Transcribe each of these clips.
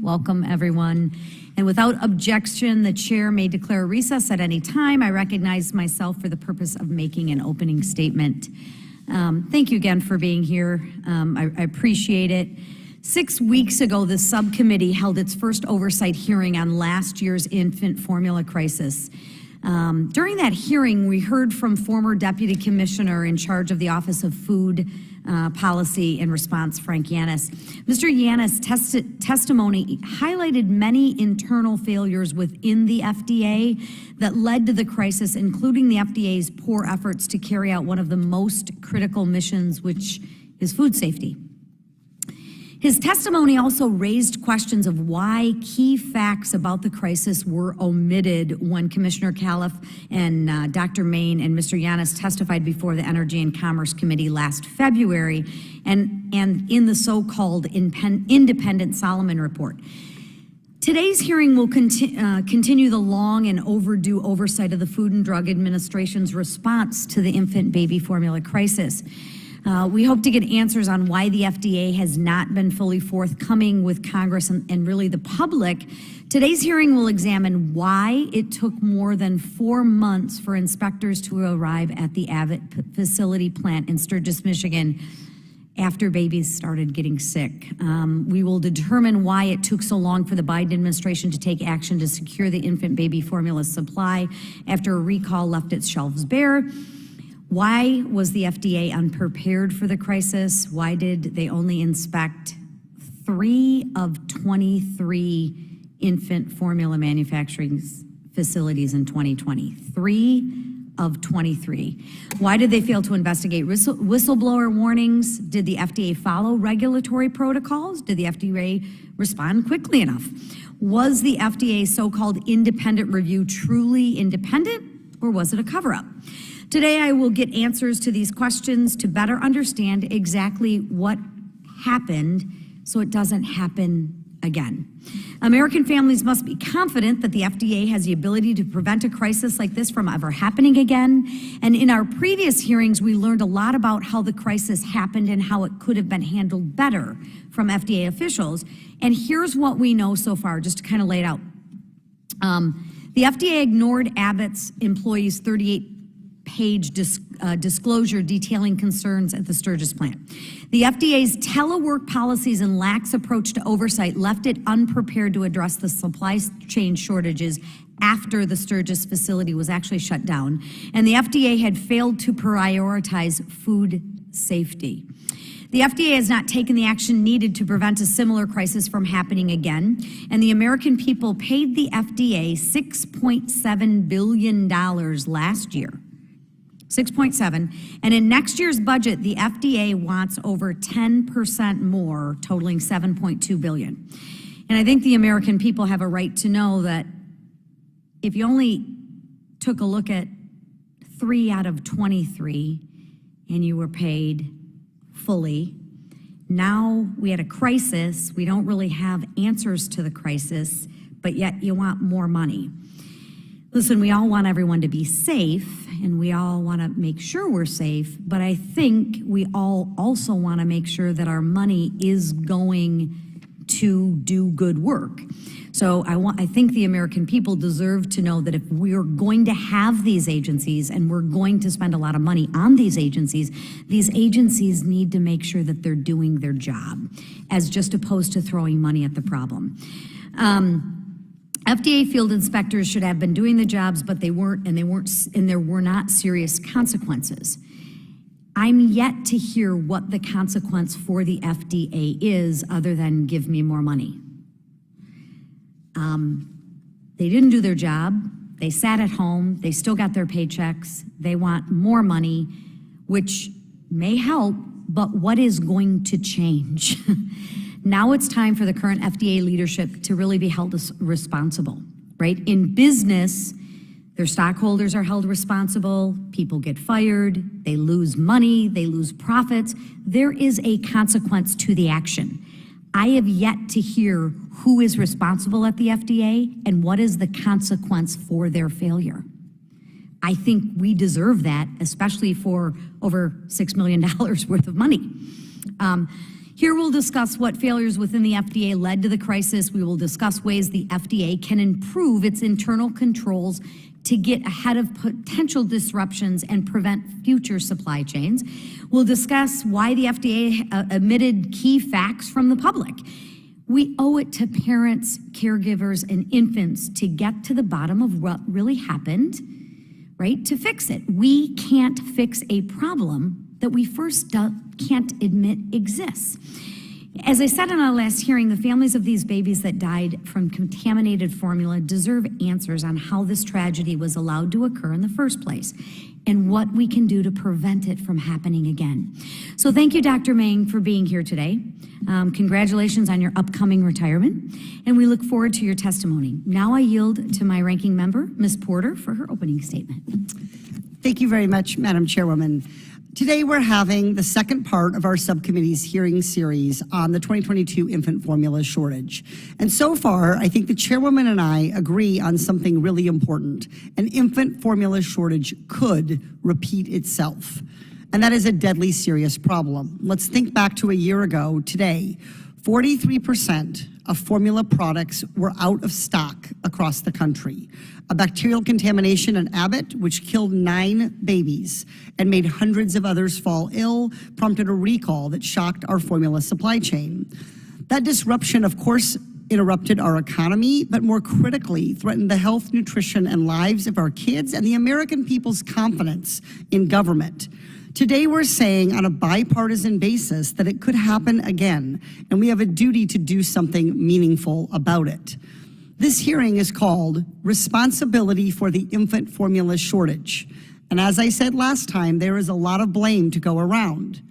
Welcome, everyone. And without objection, the chair may declare recess at any time. I recognize myself for the purpose of making an opening statement. Thank you again for being here. I appreciate it. 6 weeks ago, the subcommittee held its first oversight hearing on last year's infant formula crisis. During that hearing, we heard from former Deputy Commissioner in charge of the Office of Food Policy and Response, Frank Yanis. Mr. Yanis' testimony highlighted many internal failures within the FDA that led to the crisis, including the FDA's poor efforts to carry out one of the most critical missions, which is food safety. His testimony also raised questions of why key facts about the crisis were omitted when Commissioner Califf and Dr. Main and Mr. Yanis testified before the Energy and Commerce Committee last February and in the so-called independent Solomon report. Today's hearing will continue the long and overdue oversight of the Food and Drug Administration's response to the infant baby formula crisis. We hope to get answers on why the FDA has not been fully forthcoming with Congress and really the public. Today's hearing will examine why it took more than 4 months for inspectors to arrive at the Abbott facility plant in Sturgis, Michigan, after babies started getting sick. We will determine why it took so long for the Biden administration to take action to secure the infant baby formula supply after a recall left its shelves bare. Why was the FDA unprepared for the crisis? Why did they only inspect 3 of 23 infant formula manufacturing facilities in 2020? 3 of 23. Why did they fail to investigate whistleblower warnings? Did the FDA follow regulatory protocols? Did the FDA respond quickly enough? Was the FDA's so-called independent review truly independent, or was it a cover-up? Today, I will get answers to these questions to better understand exactly what happened so it doesn't happen again. American families must be confident that the FDA has the ability to prevent a crisis like this from ever happening again. And in our previous hearings, we learned a lot about how the crisis happened and how it could have been handled better from FDA officials. And here's what we know so far, just to kind of lay it out. The FDA ignored Abbott's employees' 38-page disclosure detailing concerns at the Sturgis plant. The FDA's telework policies and lax approach to oversight left it unprepared to address the supply chain shortages after the Sturgis facility was actually shut down, and the FDA had failed to prioritize food safety. The FDA has not taken the action needed to prevent a similar crisis from happening again, and the American people paid the FDA $6.7 billion last year. 6.7, and in next year's budget, the FDA wants over 10% more, totaling $7.2 billion. And I think the American people have a right to know that if you only took a look at 3 out of 23 and you were paid fully, now we had a crisis, we don't really have answers to the crisis, but yet you want more money. Listen, we all want everyone to be safe, and we all want to make sure we're safe, but I think we all also want to make sure that our money is going to do good work. So I think the American people deserve to know that if we're going to have these agencies and we're going to spend a lot of money on these agencies need to make sure that they're doing their job, as just opposed to throwing money at the problem. FDA field inspectors should have been doing the jobs, but they weren't, and there were not serious consequences. I'm yet to hear what the consequence for the FDA is other than give me more money. They didn't do their job. They sat at home. They still got their paychecks. They want more money, which may help, but what is going to change? Now it's time for the current FDA leadership to really be held responsible, right? In business, their stockholders are held responsible, people get fired, they lose money, they lose profits. There is a consequence to the action. I have yet to hear who is responsible at the FDA and what is the consequence for their failure. I think we deserve that, especially for over $6 million worth of money. Here we'll discuss what failures within the FDA led to the crisis. We will discuss ways the FDA can improve its internal controls to get ahead of potential disruptions and prevent future supply chains. We'll discuss why the FDA omitted key facts from the public. We owe it to parents, caregivers, and infants to get to the bottom of what really happened, right, to fix it. We can't fix a problem that we first can't admit exists. As I said in our last hearing, the families of these babies that died from contaminated formula deserve answers on how this tragedy was allowed to occur in the first place and what we can do to prevent it from happening again. So thank you, Dr. Meng, for being here today. Congratulations on your upcoming retirement, and we look forward to your testimony. Now I yield to my ranking member, Ms. Porter, for her opening statement. Thank you very much, Madam Chairwoman. Today we're having the second part of our subcommittee's hearing series on the 2022 infant formula shortage. And so far, I think the chairwoman and I agree on something really important. An infant formula shortage could repeat itself. And that is a deadly serious problem. Let's think back to a year ago today. 43% of formula products were out of stock across the country. A bacterial contamination at Abbott, which killed 9 babies and made hundreds of others fall ill, prompted a recall that shocked our formula supply chain. That disruption, of course, interrupted our economy, but more critically, threatened the health, nutrition, and lives of our kids and the American people's confidence in government. Today, we're saying on a bipartisan basis that it could happen again, and we have a duty to do something meaningful about it. This hearing is called Responsibility for the Infant Formula Shortage. And as I said last time, there is a lot of blame to go around.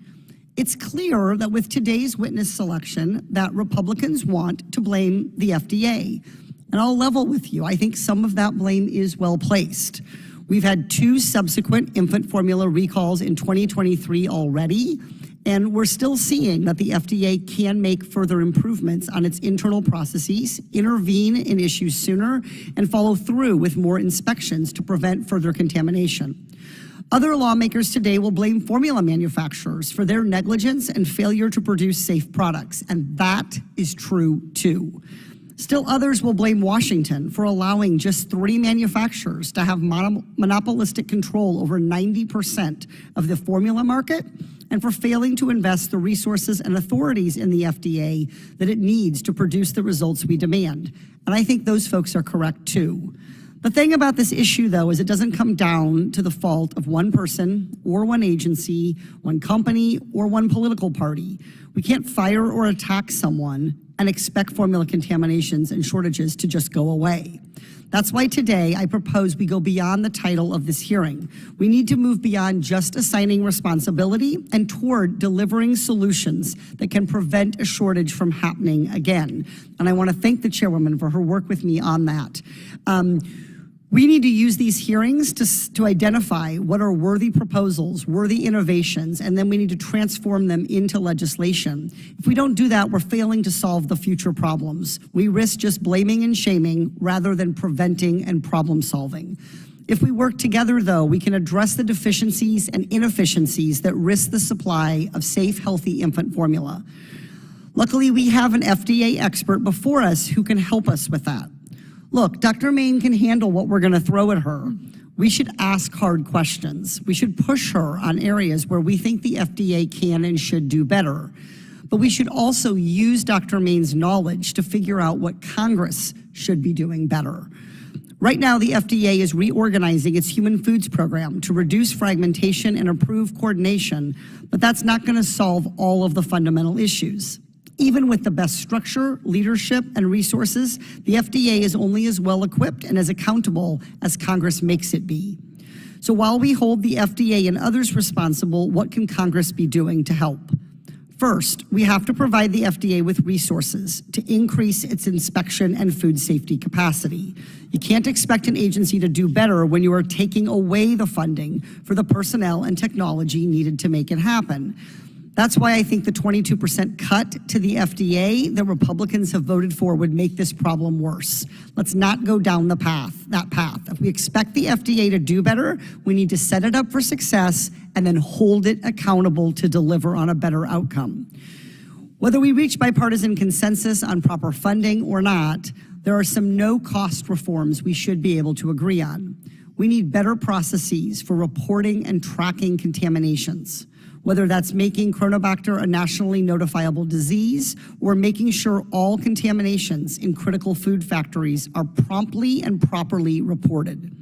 It's clear that with today's witness selection that Republicans want to blame the FDA. And I'll level with you, I think some of that blame is well placed. We've had 2 subsequent infant formula recalls in 2023 already, and we're still seeing that the FDA can make further improvements on its internal processes, intervene in issues sooner, and follow through with more inspections to prevent further contamination. Other lawmakers today will blame formula manufacturers for their negligence and failure to produce safe products, and that is true too. Still others will blame Washington for allowing just 3 manufacturers to have monopolistic control over 90% of the formula market and for failing to invest the resources and authorities in the FDA that it needs to produce the results we demand. And I think those folks are correct too. The thing about this issue, though, is it doesn't come down to the fault of one person or one agency, one company, or one political party. We can't fire or attack someone and expect formula contaminations and shortages to just go away. That's why today I propose we go beyond the title of this hearing. We need to move beyond just assigning responsibility and toward delivering solutions that can prevent a shortage from happening again. And I want to thank the chairwoman for her work with me on that. We need to use these hearings to identify what are worthy proposals, worthy innovations, and then we need to transform them into legislation. If we don't do that, we're failing to solve the future problems. We risk just blaming and shaming rather than preventing and problem solving. If we work together, though, we can address the deficiencies and inefficiencies that risk the supply of safe, healthy infant formula. Luckily, we have an FDA expert before us who can help us with that. Look, Dr. Meng can handle what we're going to throw at her. We should ask hard questions. We should push her on areas where we think the FDA can and should do better. But we should also use Dr. Meng's knowledge to figure out what Congress should be doing better. Right now, the FDA is reorganizing its human foods program to reduce fragmentation and improve coordination, but that's not going to solve all of the fundamental issues. Even with the best structure, leadership, and resources, the FDA is only as well equipped and as accountable as Congress makes it be. So while we hold the FDA and others responsible, what can Congress be doing to help? First, we have to provide the FDA with resources to increase its inspection and food safety capacity. You can't expect an agency to do better when you are taking away the funding for the personnel and technology needed to make it happen. That's why I think the 22% cut to the FDA that Republicans have voted for would make this problem worse. Let's not go down that path. If we expect the FDA to do better, we need to set it up for success and then hold it accountable to deliver on a better outcome. Whether we reach bipartisan consensus on proper funding or not, there are some no-cost reforms we should be able to agree on. We need better processes for reporting and tracking contaminations, whether that's making Chronobacter a nationally notifiable disease or making sure all contaminations in critical food factories are promptly and properly reported.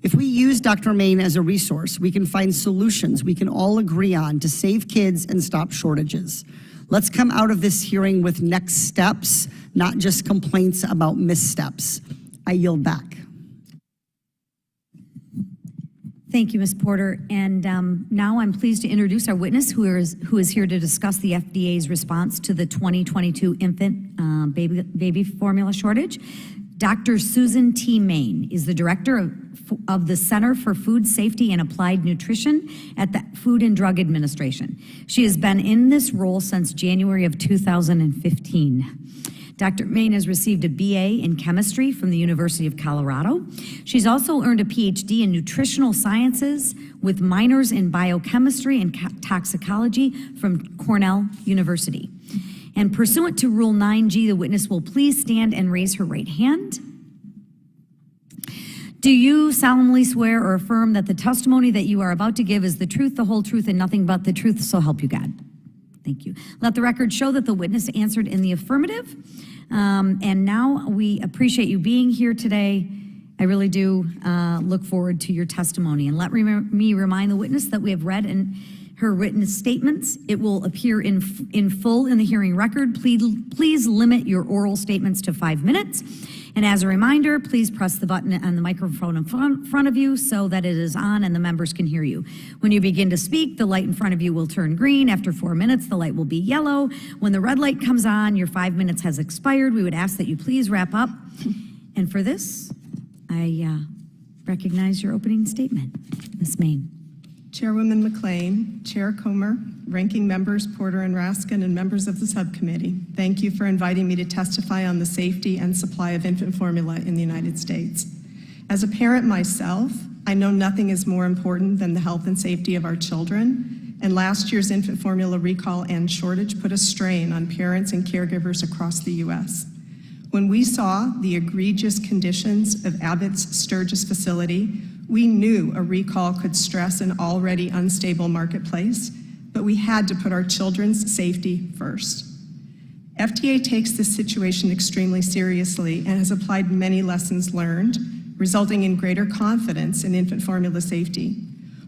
If we use Dr. Main as a resource, we can find solutions we can all agree on to save kids and stop shortages. Let's come out of this hearing with next steps, not just complaints about missteps. I yield back. Thank you, Ms. Porter. And now I'm pleased to introduce our witness who is here to discuss the FDA's response to the 2022 infant baby formula shortage. Dr. Susan T. Main is the director of the Center for Food Safety and Applied Nutrition at the Food and Drug Administration. She has been in this role since January of 2015. Dr. Main has received a BA in chemistry from the University of Colorado. She's also earned a PhD in nutritional sciences with minors in biochemistry and toxicology from Cornell University. And pursuant to Rule 9G, the witness will please stand and raise her right hand. Do you solemnly swear or affirm that the testimony that you are about to give is the truth, the whole truth, and nothing but the truth, so help you God? Thank you. Let the record show that the witness answered in the affirmative. And now we appreciate you being here today. I really do look forward to your testimony. And let me remind the witness that we have read in her written statements. It will appear in full in the hearing record. Please limit your oral statements to 5 minutes. And as a reminder, please press the button on the microphone in front of you so that it is on and the members can hear you. When you begin to speak, the light in front of you will turn green. After 4 minutes, the light will be yellow. When the red light comes on, your 5 minutes has expired. We would ask that you please wrap up. And for this, I recognize your opening statement. Ms. Main. Chairwoman McLean, Chair Comer, Ranking Members Porter and Raskin, and members of the subcommittee, thank you for inviting me to testify on the safety and supply of infant formula in the United States. As a parent myself, I know nothing is more important than the health and safety of our children, and last year's infant formula recall and shortage put a strain on parents and caregivers across the U.S. When we saw the egregious conditions of Abbott's Sturgis facility, we knew a recall could stress an already unstable marketplace, but we had to put our children's safety first. FDA takes this situation extremely seriously and has applied many lessons learned, resulting in greater confidence in infant formula safety.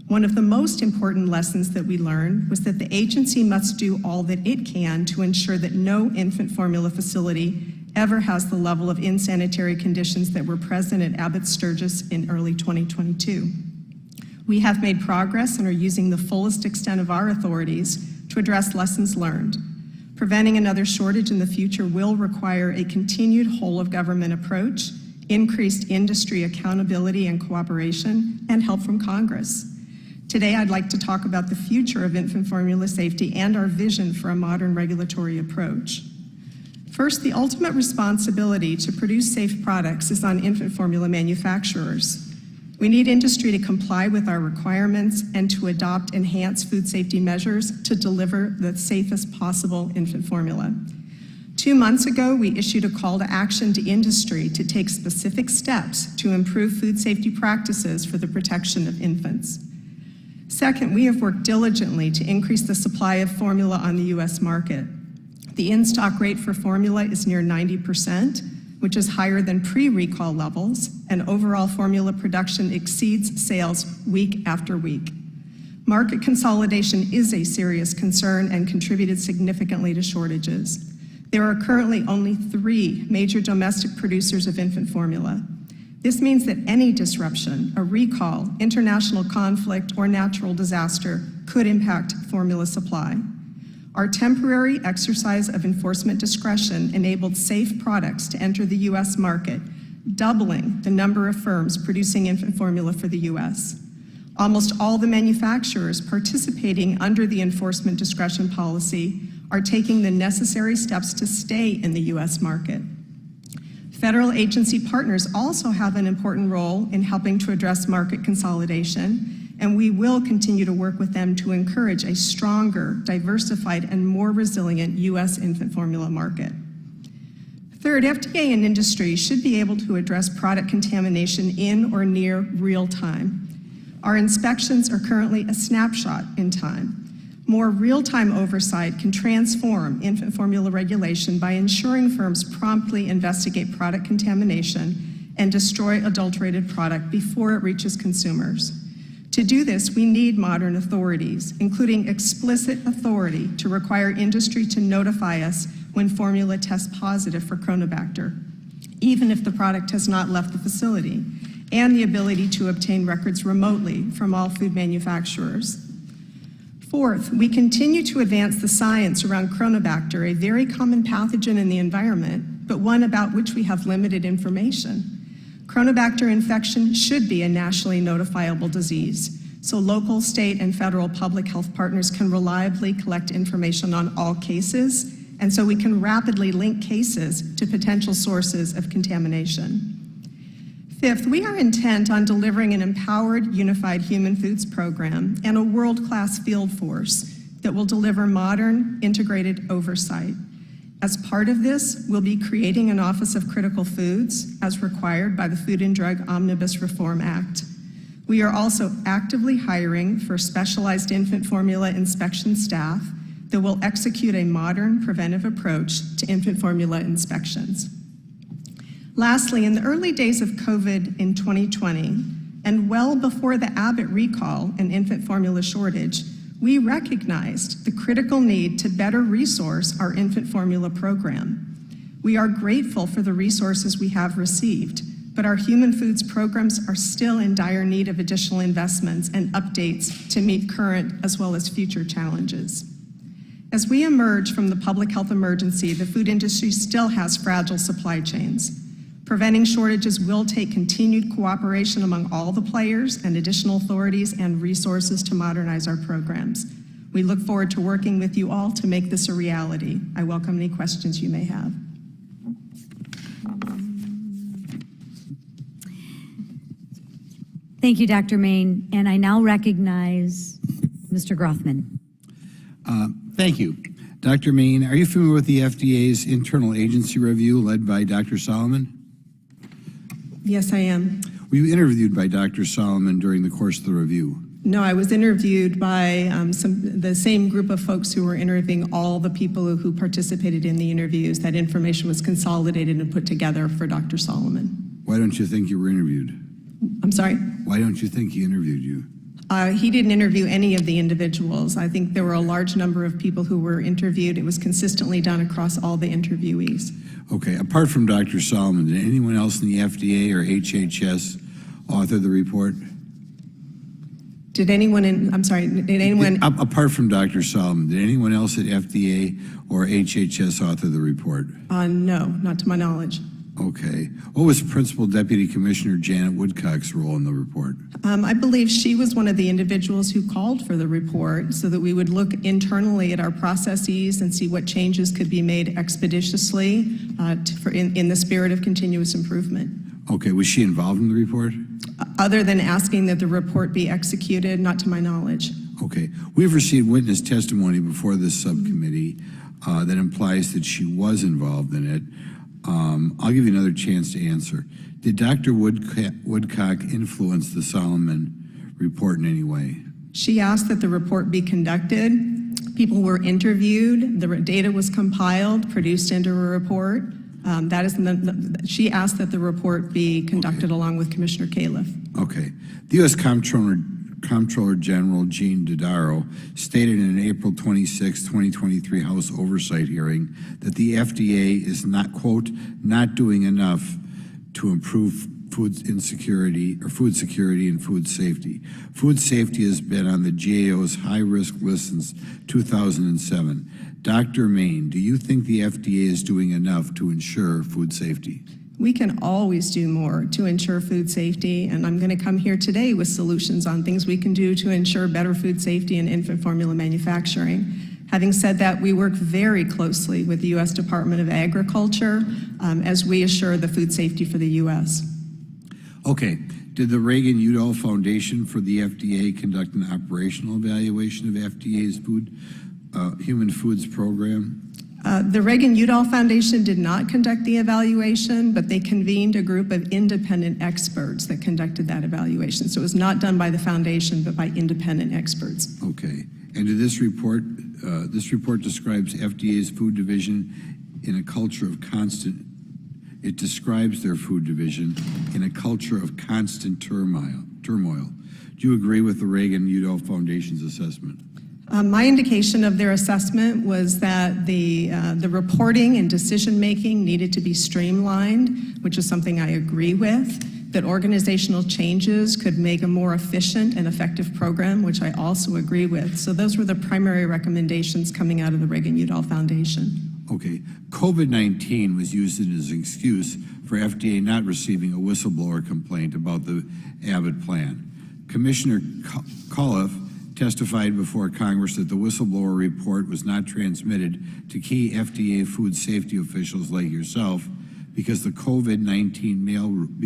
One of the most important lessons that we learned was that the agency must do all that it can to ensure that no infant formula facility ever has the level of insanitary conditions that were present at Abbott Sturgis in early 2022. We have made progress and are using the fullest extent of our authorities to address lessons learned. Preventing another shortage in the future will require a continued whole-of-government approach, increased industry accountability and cooperation, and help from Congress. Today, I'd like to talk about the future of infant formula safety and our vision for a modern regulatory approach. First, the ultimate responsibility to produce safe products is on infant formula manufacturers. We need industry to comply with our requirements and to adopt enhanced food safety measures to deliver the safest possible infant formula. 2 months ago, we issued a call to action to industry to take specific steps to improve food safety practices for the protection of infants. Second, we have worked diligently to increase the supply of formula on the U.S. market. The in-stock rate for formula is near 90%, which is higher than pre-recall levels, and overall formula production exceeds sales week after week. Market consolidation is a serious concern and contributed significantly to shortages. There are currently only 3 major domestic producers of infant formula. This means that any disruption, a recall, international conflict, or natural disaster could impact formula supply. Our temporary exercise of enforcement discretion enabled safe products to enter the U.S. market, doubling the number of firms producing infant formula for the U.S. Almost all the manufacturers participating under the enforcement discretion policy are taking the necessary steps to stay in the U.S. market. Federal agency partners also have an important role in helping to address market consolidation, and we will continue to work with them to encourage a stronger, diversified, and more resilient U.S. infant formula market. Third, FDA and industry should be able to address product contamination in or near real time. Our inspections are currently a snapshot in time. More real-time oversight can transform infant formula regulation by ensuring firms promptly investigate product contamination and destroy adulterated product before it reaches consumers. To do this, we need modern authorities, including explicit authority to require industry to notify us when formula tests positive for Chronobacter, even if the product has not left the facility, and the ability to obtain records remotely from all food manufacturers. Fourth, we continue to advance the science around Chronobacter, a very common pathogen in the environment, but one about which we have limited information. Chronobacter infection should be a nationally notifiable disease, so local, state, and federal public health partners can reliably collect information on all cases, and so we can rapidly link cases to potential sources of contamination. Fifth, we are intent on delivering an empowered, unified human foods program and a world-class field force that will deliver modern, integrated oversight. As part of this, we'll be creating an Office of Critical Foods as required by the Food and Drug Omnibus Reform Act. We are also actively hiring for specialized infant formula inspection staff that will execute a modern preventive approach to infant formula inspections. Lastly, in the early days of COVID in 2020, and well before the Abbott recall and infant formula shortage, we recognized the critical need to better resource our infant formula program. We are grateful for the resources we have received, but our human foods programs are still in dire need of additional investments and updates to meet current as well as future challenges. As we emerge from the public health emergency, the food industry still has fragile supply chains. Preventing shortages will take continued cooperation among all the players and additional authorities and resources to modernize our programs. We look forward to working with you all to make this a reality. I welcome any questions you may have. Thank you, Dr. Main. And I now recognize Mr. Grothman. Thank you. Dr. Main, are you familiar with the FDA's internal agency review led by Dr. Solomon? Yes, I am. Were you interviewed by Dr. Solomon during the course of the review? No, I was interviewed by the same group of folks who were interviewing all the people who participated in the interviews. That information was consolidated and put together for Dr. Solomon. Why don't you think you were interviewed? I'm sorry? Why don't you think he interviewed you? He didn't interview any of the individuals. I think there were a large number of people who were interviewed. It was consistently done across all the interviewees. Okay, apart from Dr. Solomon, did anyone else in the FDA or HHS author the report? Did anyone Apart from Dr. Solomon, did anyone else at FDA or HHS author the report? No, not to my knowledge. Okay. What was Principal Deputy Commissioner Janet Woodcock's role in the report? I believe she was one of the individuals who called for the report so that we would look internally at our processes and see what changes could be made expeditiously in the spirit of continuous improvement. Okay, was she involved in the report? Other than asking that the report be executed, not to my knowledge. Okay. We've received witness testimony before this subcommittee that implies that she was involved in it. I'll give you another chance to answer. Did Dr. Woodcock influence the Solomon report in any way? She asked that the report be conducted. People were interviewed. The data was compiled, produced into a report. She asked that the report be conducted along with Commissioner Califf. Okay. The U.S. Comptroller General Gene Dodaro stated in an April 26, 2023 House Oversight hearing that the FDA is not, quote, not doing enough to improve food insecurity or food security and food safety. Food safety has been on the GAO's high-risk list since 2007. Dr. Main, do you think the FDA is doing enough to ensure food safety? We can always do more to ensure food safety, and I'm going to come here today with solutions on things we can do to ensure better food safety in infant formula manufacturing. Having said that, we work very closely with the U.S. Department of Agriculture as we assure the food safety for the U.S. Okay. Did the Reagan-Udall Foundation for the FDA conduct an operational evaluation of FDA's human foods program? The Reagan-Udall Foundation did not conduct the evaluation, but they convened a group of independent experts that conducted that evaluation. So it was not done by the foundation, but by independent experts. Okay. And did this report describes FDA's food division in a culture of it describes their food division in a culture of constant turmoil. Do you agree with the Reagan-Udall Foundation's assessment? My indication of their assessment was that the reporting and decision-making needed to be streamlined, which is something I agree with, that organizational changes could make a more efficient and effective program, which I also agree with. So those were the primary recommendations coming out of the Reagan-Udall Foundation. Okay. COVID-19 was used as an excuse for FDA not receiving a whistleblower complaint about the Abbott plan. Commissioner Coliff testified before Congress that the whistleblower report was not transmitted to key FDA food safety officials like yourself because of a COVID-19 mailroom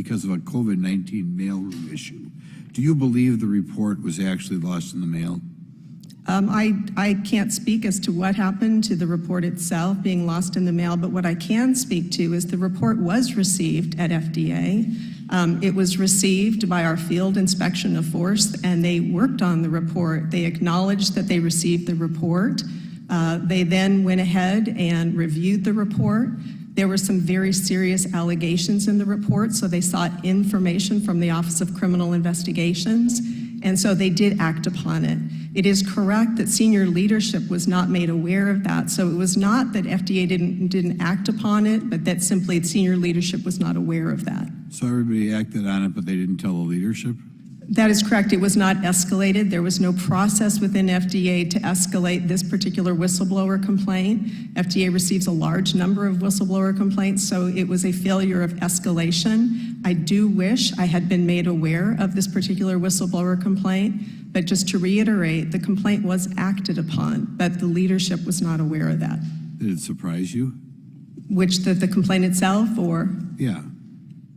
issue. Do you believe the report was actually lost in the mail? I can't speak as to what happened to the report itself being lost in the mail, but what I can speak to is the report was received at FDA. It was received by our field inspection of force, and they worked on the report. They acknowledged that they received the report. They then went ahead and reviewed the report. There were some very serious allegations in the report, so they sought information from the Office of Criminal Investigations, and so they did act upon it. It is correct that senior leadership was not made aware of that, so it was not that FDA didn't act upon it, but that simply senior leadership was not aware of that. So everybody acted on it, but they didn't tell the leadership? That is correct. It was not escalated. There was no process within FDA to escalate this particular whistleblower complaint. FDA receives a large number of whistleblower complaints, so it was a failure of escalation. I do wish I had been made aware of this particular whistleblower complaint, but just to reiterate, the complaint was acted upon, but the leadership was not aware of that. Did it surprise you? Which, the complaint itself, or? Yeah.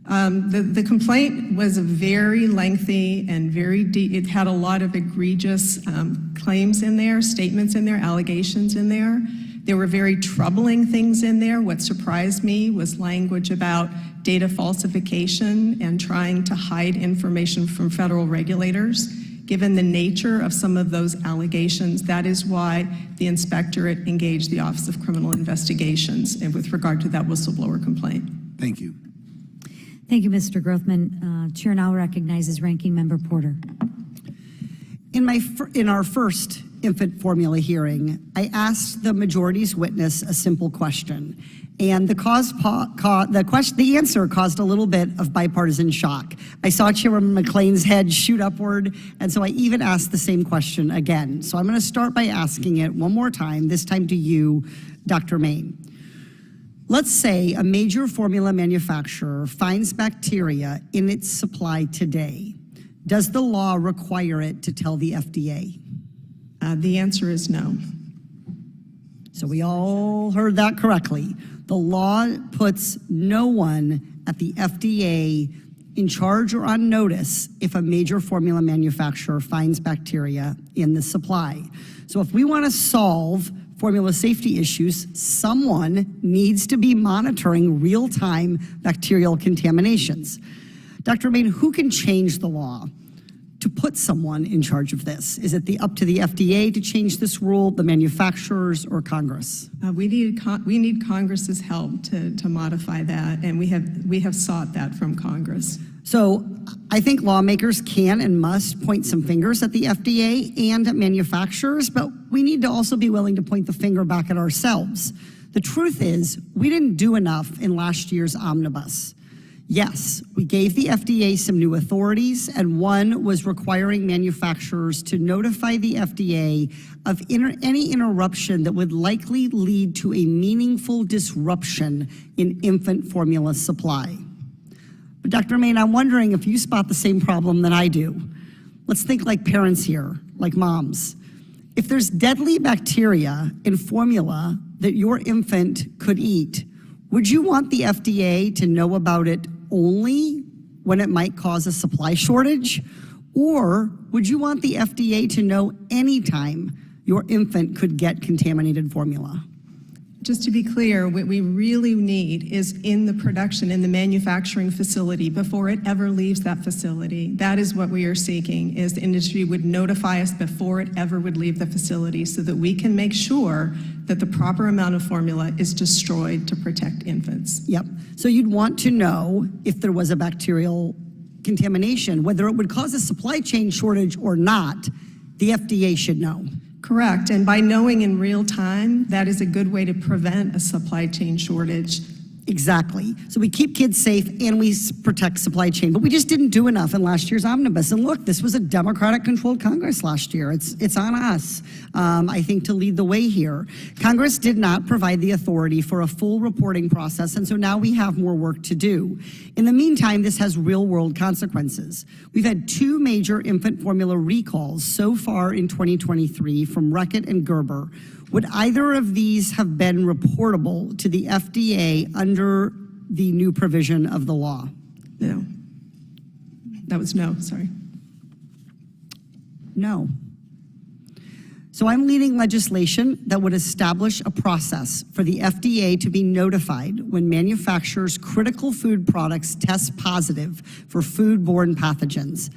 The complaint was very lengthy and very deep. It had a lot of egregious claims in there, statements in there, allegations in there. There were very troubling things in there. What surprised me was language about data falsification and trying to hide information from federal regulators. Given the nature of some of those allegations, that is why the inspectorate engaged the Office of Criminal Investigations with regard to that whistleblower complaint. Thank you. Thank you, Mr. Grothman. Chair now recognizes Ranking Member Porter. In our first infant formula hearing, I asked the majority's witness a simple question, and the answer caused a little bit of bipartisan shock. I saw Chairwoman McLean's head shoot upward, and so I even asked the same question again. So I'm going to start by asking it one more time, this time to you, Dr. Main. Let's say a major formula manufacturer finds bacteria in its supply today. Does the law require it to tell the FDA? The answer is no. So we all heard that correctly. The law puts no one at the FDA in charge or on notice if a major formula manufacturer finds bacteria in the supply. So if we want to solve formula safety issues, someone needs to be monitoring real-time bacterial contaminations. Dr. Main, who can change the law to put someone in charge of this? Is it up to the FDA to change this rule, the manufacturers, or Congress? We need Congress's help to modify that, and we have sought that from Congress. So I think lawmakers can and must point some fingers at the FDA and at manufacturers, but we need to also be willing to point the finger back at ourselves. The truth is, we didn't do enough in last year's omnibus. Yes, we gave the FDA some new authorities, and one was requiring manufacturers to notify the FDA of any interruption that would likely lead to a meaningful disruption in infant formula supply. But Dr. Main, I'm wondering if you spot the same problem that I do. Let's think like parents here, like moms. If there's deadly bacteria in formula that your infant could eat, would you want the FDA to know about it only when it might cause a supply shortage? Or would you want the FDA to know anytime your infant could get contaminated formula? Just to be clear, what we really need is in the production, in the manufacturing facility, before it ever leaves that facility. That is what we are seeking, is the industry would notify us before it ever would leave the facility so that we can make sure that the proper amount of formula is destroyed to protect infants. Yep. So you'd want to know if there was a bacterial contamination, whether it would cause a supply chain shortage or not, the FDA should know. Correct, and by knowing in real time, that is a good way to prevent a supply chain shortage. Exactly. So we keep kids safe and we protect supply chain, but we just didn't do enough in last year's omnibus. And look, this was a Democratic-controlled Congress last year. It's on us, I think, to lead the way here. Congress did not provide the authority for a full reporting process, and so now we have more work to do. In the meantime, this has real-world consequences. We've had 2 major infant formula recalls so far in 2023 from Reckitt and Gerber. Would either of these have been reportable to the FDA under the new provision of the law? No. That was no, sorry. No. So I'm leading legislation that would establish a process for the FDA to be notified when manufacturers' critical food products test positive for foodborne pathogens.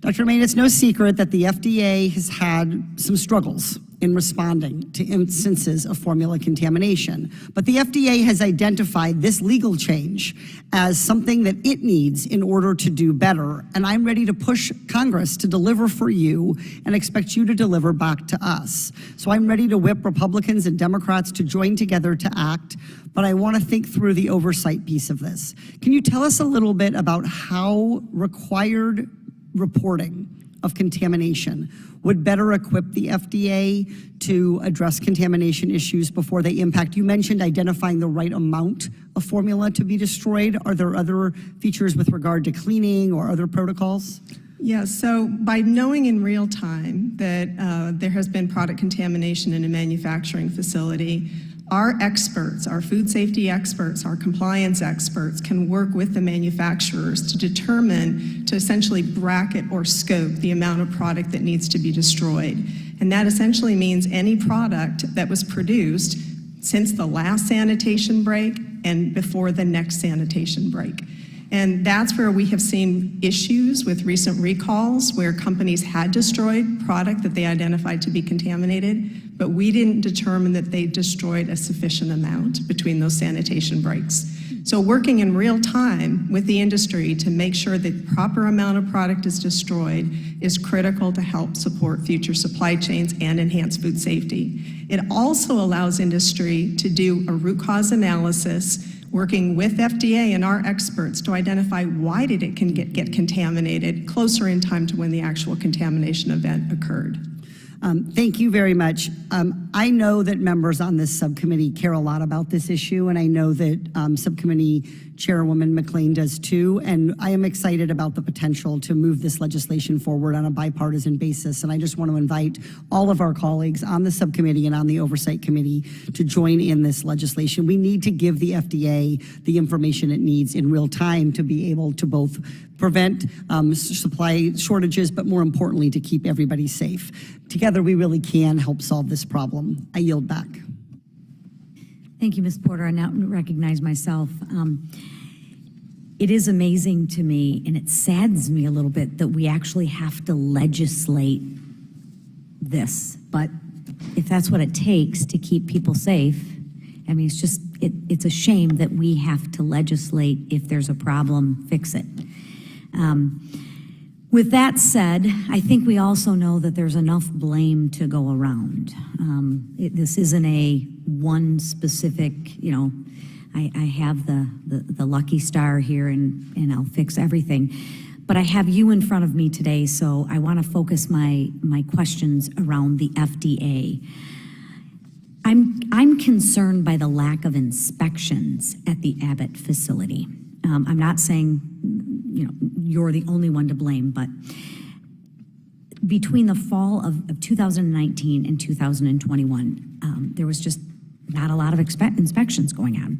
Dr. Main, it's no secret that the FDA has had some struggles in responding to instances of formula contamination. But the FDA has identified this legal change as something that it needs in order to do better. And I'm ready to push Congress to deliver for you and expect you to deliver back to us. So I'm ready to whip Republicans and Democrats to join together to act. But I want to think through the oversight piece of this. Can you tell us a little bit about how required reporting of contamination would better equip the FDA to address contamination issues before they impact? You mentioned identifying the right amount of formula to be destroyed. Are there other features with regard to cleaning or other protocols? Yeah, so by knowing in real time that there has been product contamination in a manufacturing facility, our experts, our food safety experts, our compliance experts can work with the manufacturers to determine, to essentially bracket or scope the amount of product that needs to be destroyed. And that essentially means any product that was produced since the last sanitation break and before the next sanitation break. And that's where we have seen issues with recent recalls where companies had destroyed product that they identified to be contaminated, but we didn't determine that they destroyed a sufficient amount between those sanitation breaks. So working in real time with the industry to make sure that the proper amount of product is destroyed is critical to help support future supply chains and enhance food safety. It also allows industry to do a root cause analysis, working with FDA and our experts to identify why did it get contaminated closer in time to when the actual contamination event occurred. Thank you very much. I know that members on this subcommittee care a lot about this issue, and I know that Subcommittee Chairwoman McLean does too, and I am excited about the potential to move this legislation forward on a bipartisan basis, and I just want to invite all of our colleagues on the subcommittee and on the Oversight Committee to join in this legislation. We need to give the FDA the information it needs in real time to be able to both prevent supply shortages, but more importantly, to keep everybody safe. Together, we really can help solve this problem. I yield back. Thank you, Ms. Porter. I now recognize myself. It is amazing to me, and it saddens me a little bit that we actually have to legislate this. But if that's what it takes to keep people safe, I mean, it's just, it's a shame that we have to legislate. If there's a problem, fix it. With that said, I think we also know that there's enough blame to go around. This isn't a one specific, you know, I have the lucky star here and I'll fix everything. But I have you in front of me today, so I want to focus my questions around the FDA. I'm concerned by the lack of inspections at the Abbott facility. I'm not saying, you know, you're the only one to blame, but between the fall of 2019 and 2021, there was just not a lot of inspections going on.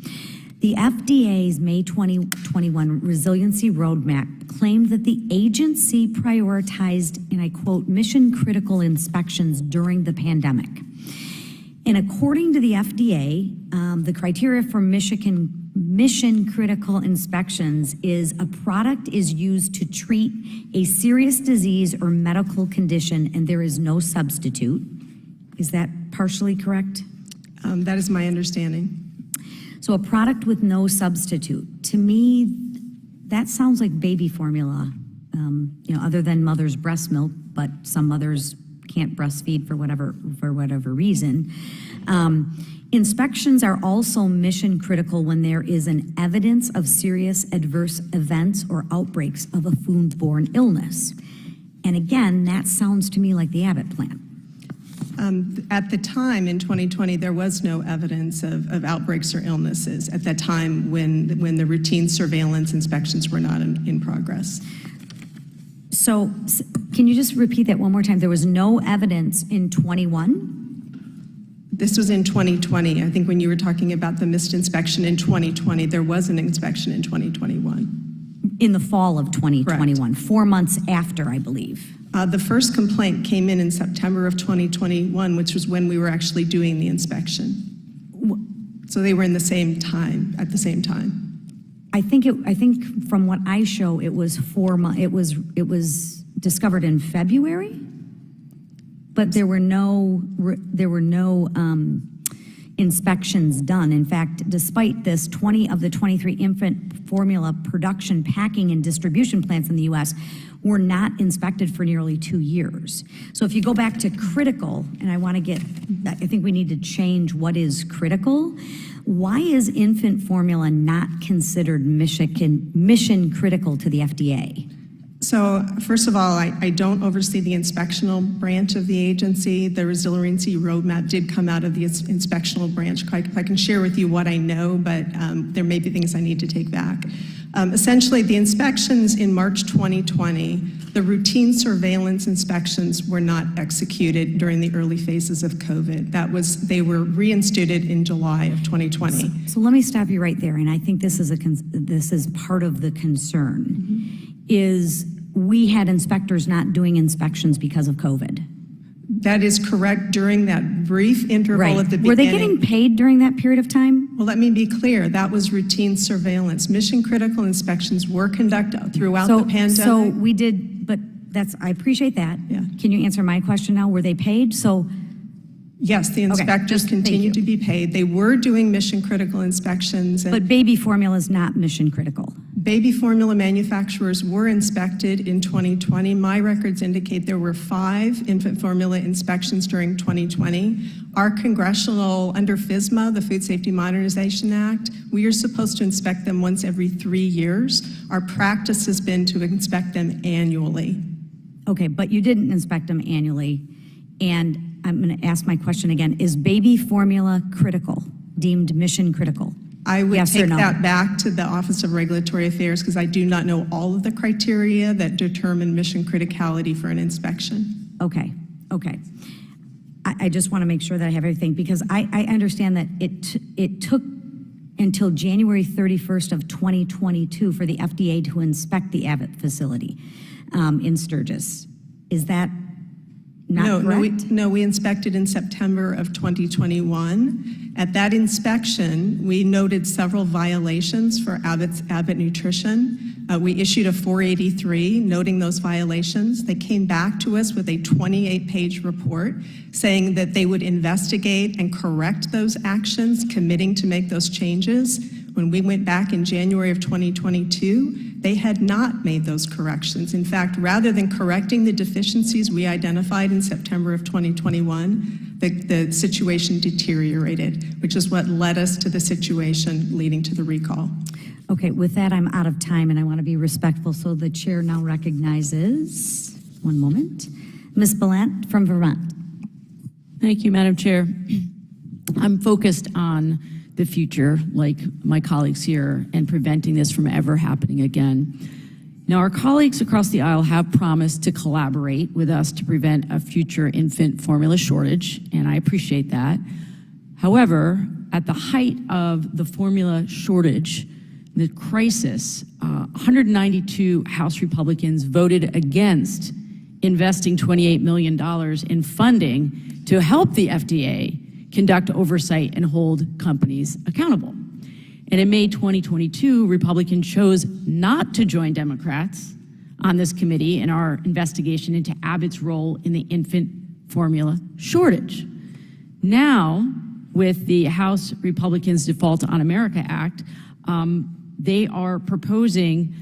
The FDA's May 2021 Resiliency Roadmap claimed that the agency prioritized, and I quote, mission-critical inspections during the pandemic. And according to the FDA, the criteria for mission-critical inspections is a product is used to treat a serious disease or medical condition, and there is no substitute. Is that partially correct? That is my understanding. So a product with no substitute. To me, that sounds like baby formula, other than mother's breast milk, but some mothers can't breastfeed for whatever reason. Inspections are also mission critical when there is an evidence of serious adverse events or outbreaks of a foodborne illness. And again, that sounds to me like the Abbott plan. At the time in 2020, there was no evidence of outbreaks or illnesses at that time when the routine surveillance inspections were not in progress. So can you just repeat that one more time? There was no evidence in 21? This was in 2020. I think when you were talking about the missed inspection in 2020, there was an inspection in 2021. In the fall of 2021, Correct. 4 months after, I believe. The first complaint came in September of 2021, which was when we were actually doing the inspection. So they were at the same time. I think from what I show, it was 4 months. It was discovered in February, but there were no inspections done. In fact, despite this, 20 of the 23 infant formula production, packing, and distribution plants in the U.S. were not inspected for nearly 2 years. So if you go back to critical, and I think we need to change what is critical. Why is infant formula not considered mission critical to the FDA? So first of all, I don't oversee the inspectional branch of the agency. The resiliency roadmap did come out of the inspectional branch. I can share with you what I know, but there may be things I need to take back. Essentially, the inspections in March 2020, the routine surveillance inspections were not executed during the early phases of COVID. They were reinstituted in July of 2020. So let me stop you right there, and I think this is part of the concern, is we had inspectors not doing inspections because of COVID. That is correct during that brief interval at the beginning. Were they getting paid during that period of time? Well, let me be clear. That was routine surveillance. Mission-critical inspections were conducted throughout the pandemic. So we did, but I appreciate that. Yeah. Can you answer my question now? Were they paid? Yes, the inspectors continue to be paid. They were doing mission-critical inspections. But baby formula is not mission-critical. Baby formula manufacturers were inspected in 2020. My records indicate there were 5 infant formula inspections during 2020. Our congressional, under FSMA, the Food Safety Modernization Act, we are supposed to inspect them once every 3 years. Our practice has been to inspect them annually. Okay, but you didn't inspect them annually. And I'm going to ask my question again. Is baby formula critical, deemed mission critical? I would Yes or take no? that back to the Office of Regulatory Affairs because I do not know all of the criteria that determine mission criticality for an inspection. Okay. I just want to make sure that I have everything, because I understand that it took until January 31st of 2022 for the FDA to inspect the Abbott facility in Sturgis. Is that not correct? No, we inspected in September of 2021. At that inspection, we noted several violations for Abbott Nutrition. We issued a 483 noting those violations. They came back to us with a 28-page report saying that they would investigate and correct those actions, committing to make those changes. When we went back in January of 2022, they had not made those corrections. In fact, rather than correcting the deficiencies we identified in September of 2021, the situation deteriorated, which is what led us to the situation leading to the recall. Okay, with that, I'm out of time, and I want to be respectful, so the chair now recognizes, one moment, Ms. Ballant from Vermont. Thank you, Madam Chair. I'm focused on the future, like my colleagues here, and preventing this from ever happening again. Now, our colleagues across the aisle have promised to collaborate with us to prevent a future infant formula shortage, and I appreciate that. However, at the height of the formula shortage, the crisis, 192 House Republicans voted against investing $28 million in funding to help the FDA conduct oversight and hold companies accountable. And in May 2022, Republicans chose not to join Democrats on this committee in our investigation into Abbott's role in the infant formula shortage. Now, with the House Republicans' Default on America Act, they are proposing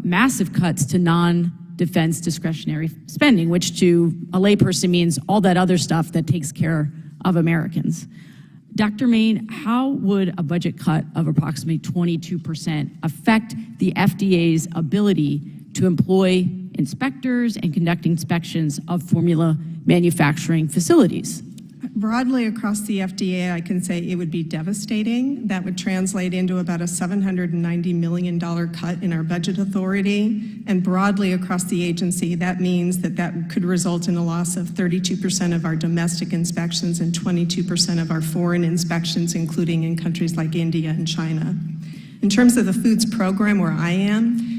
massive cuts to non-defense discretionary spending, which to a layperson means all that other stuff that takes care of Americans. Dr. Main, how would a budget cut of approximately 22% affect the FDA's ability to employ inspectors and conduct inspections of formula manufacturing facilities? Broadly across the FDA, I can say it would be devastating. That would translate into about a $790 million cut in our budget authority. And broadly across the agency, that means that that could result in a loss of 32% of our domestic inspections and 22% of our foreign inspections, including in countries like India and China. In terms of the foods program where I am,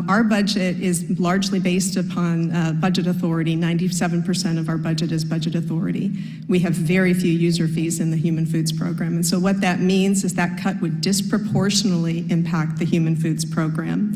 our budget is largely based upon budget authority. 97% of our budget is budget authority. We have very few user fees in the human foods program. And so what that means is that cut would disproportionately impact the human foods program.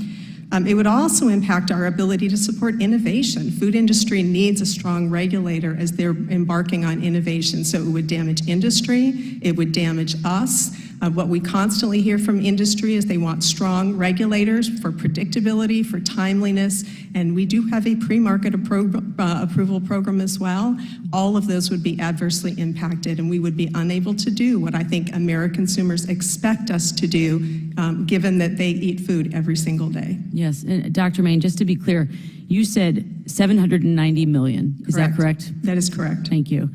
It would also impact our ability to support innovation. Food industry needs a strong regulator as they're embarking on innovation. So it would damage industry, it would damage us. What we constantly hear from industry is they want strong regulators for predictability, for timeliness, and we do have a pre-market approval program as well. All of those would be adversely impacted, and we would be unable to do what I think American consumers expect us to do, given that they eat food every single day. Yes, and Dr. Main, just to be clear, you said $790 million, is that correct? That is correct. Thank you.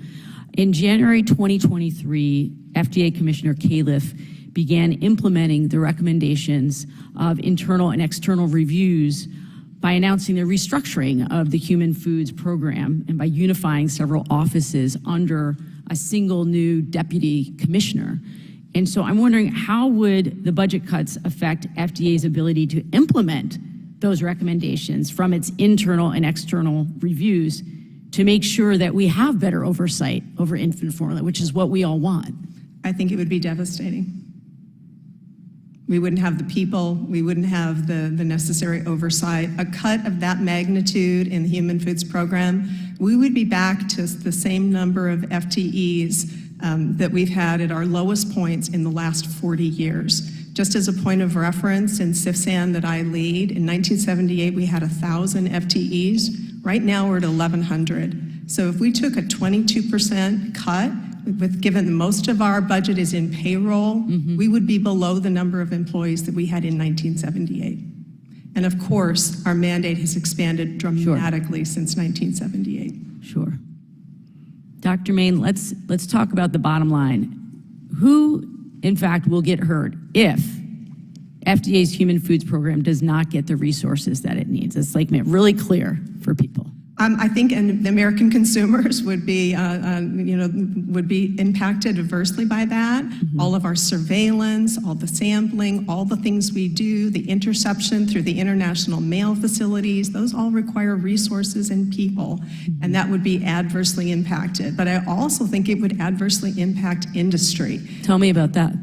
In January 2023, FDA Commissioner Califf began implementing the recommendations of internal and external reviews by announcing the restructuring of the Human Foods Program and by unifying several offices under a single new deputy commissioner. And so I'm wondering, how would the budget cuts affect FDA's ability to implement those recommendations from its internal and external reviews to make sure that we have better oversight over infant formula, which is what we all want? I think it would be devastating. We wouldn't have the people, we wouldn't have the necessary oversight. A cut of that magnitude in the Human Foods Program, we would be back to the same number of FTEs that we've had at our lowest points in the last 40 years. Just as a point of reference, in CIFSAN that I lead, in 1978 we had 1,000 FTEs. Right now we're at 1,100. So if we took a 22% cut, given most of our budget is in payroll, we would be below the number of employees that we had in 1978. And of course, our mandate has expanded dramatically since 1978. Sure. Dr. Main, let's talk about the bottom line. Who, in fact, will get hurt if FDA's Human Foods Program does not get the resources that it needs? It's like really clear for people. I think the American consumers would be impacted adversely by that. All of our surveillance, all the sampling, all the things we do, the interception through the international mail facilities, those all require resources and people, and that would be adversely impacted. But I also think it would adversely impact industry. Tell me about that.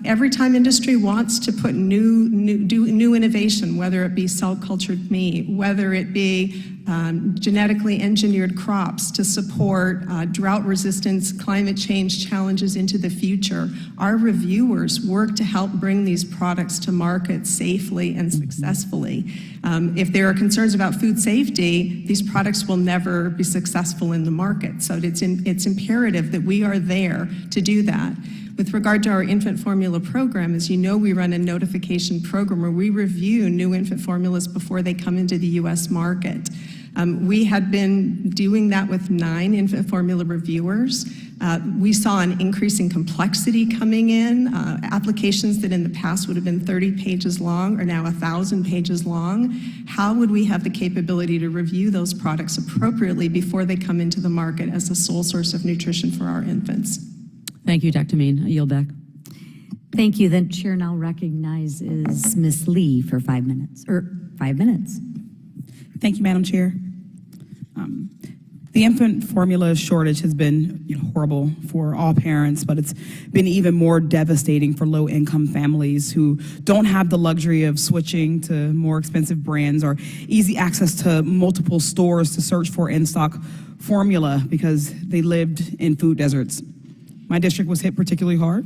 Every time industry wants to put new innovation, whether it be cell-cultured meat, whether it be genetically engineered crops to support drought resistance, climate change challenges into the future, our reviewers work to help bring these products to market safely and successfully. If there are concerns about food safety, these products will never be successful in the market. So it's imperative that we are there to do that. With regard to our infant formula program, as you know, we run a notification program where we review new infant formulas before they come into the U.S. market. We had been doing that with 9 infant formula reviewers. We saw an increasing complexity coming in. Applications that in the past would have been 30 pages long are now 1,000 pages long. How would we have the capability to review those products appropriately before they come into the market as a sole source of nutrition for our infants? Thank you, Dr. Mean. I yield back. Thank you. The chair now recognizes Ms. Lee for 5 minutes, or 5 minutes. Thank you, Madam Chair. The infant formula shortage has been horrible for all parents, but it's been even more devastating for low-income families who don't have the luxury of switching to more expensive brands or easy access to multiple stores to search for in-stock formula because they lived in food deserts. My district was hit particularly hard,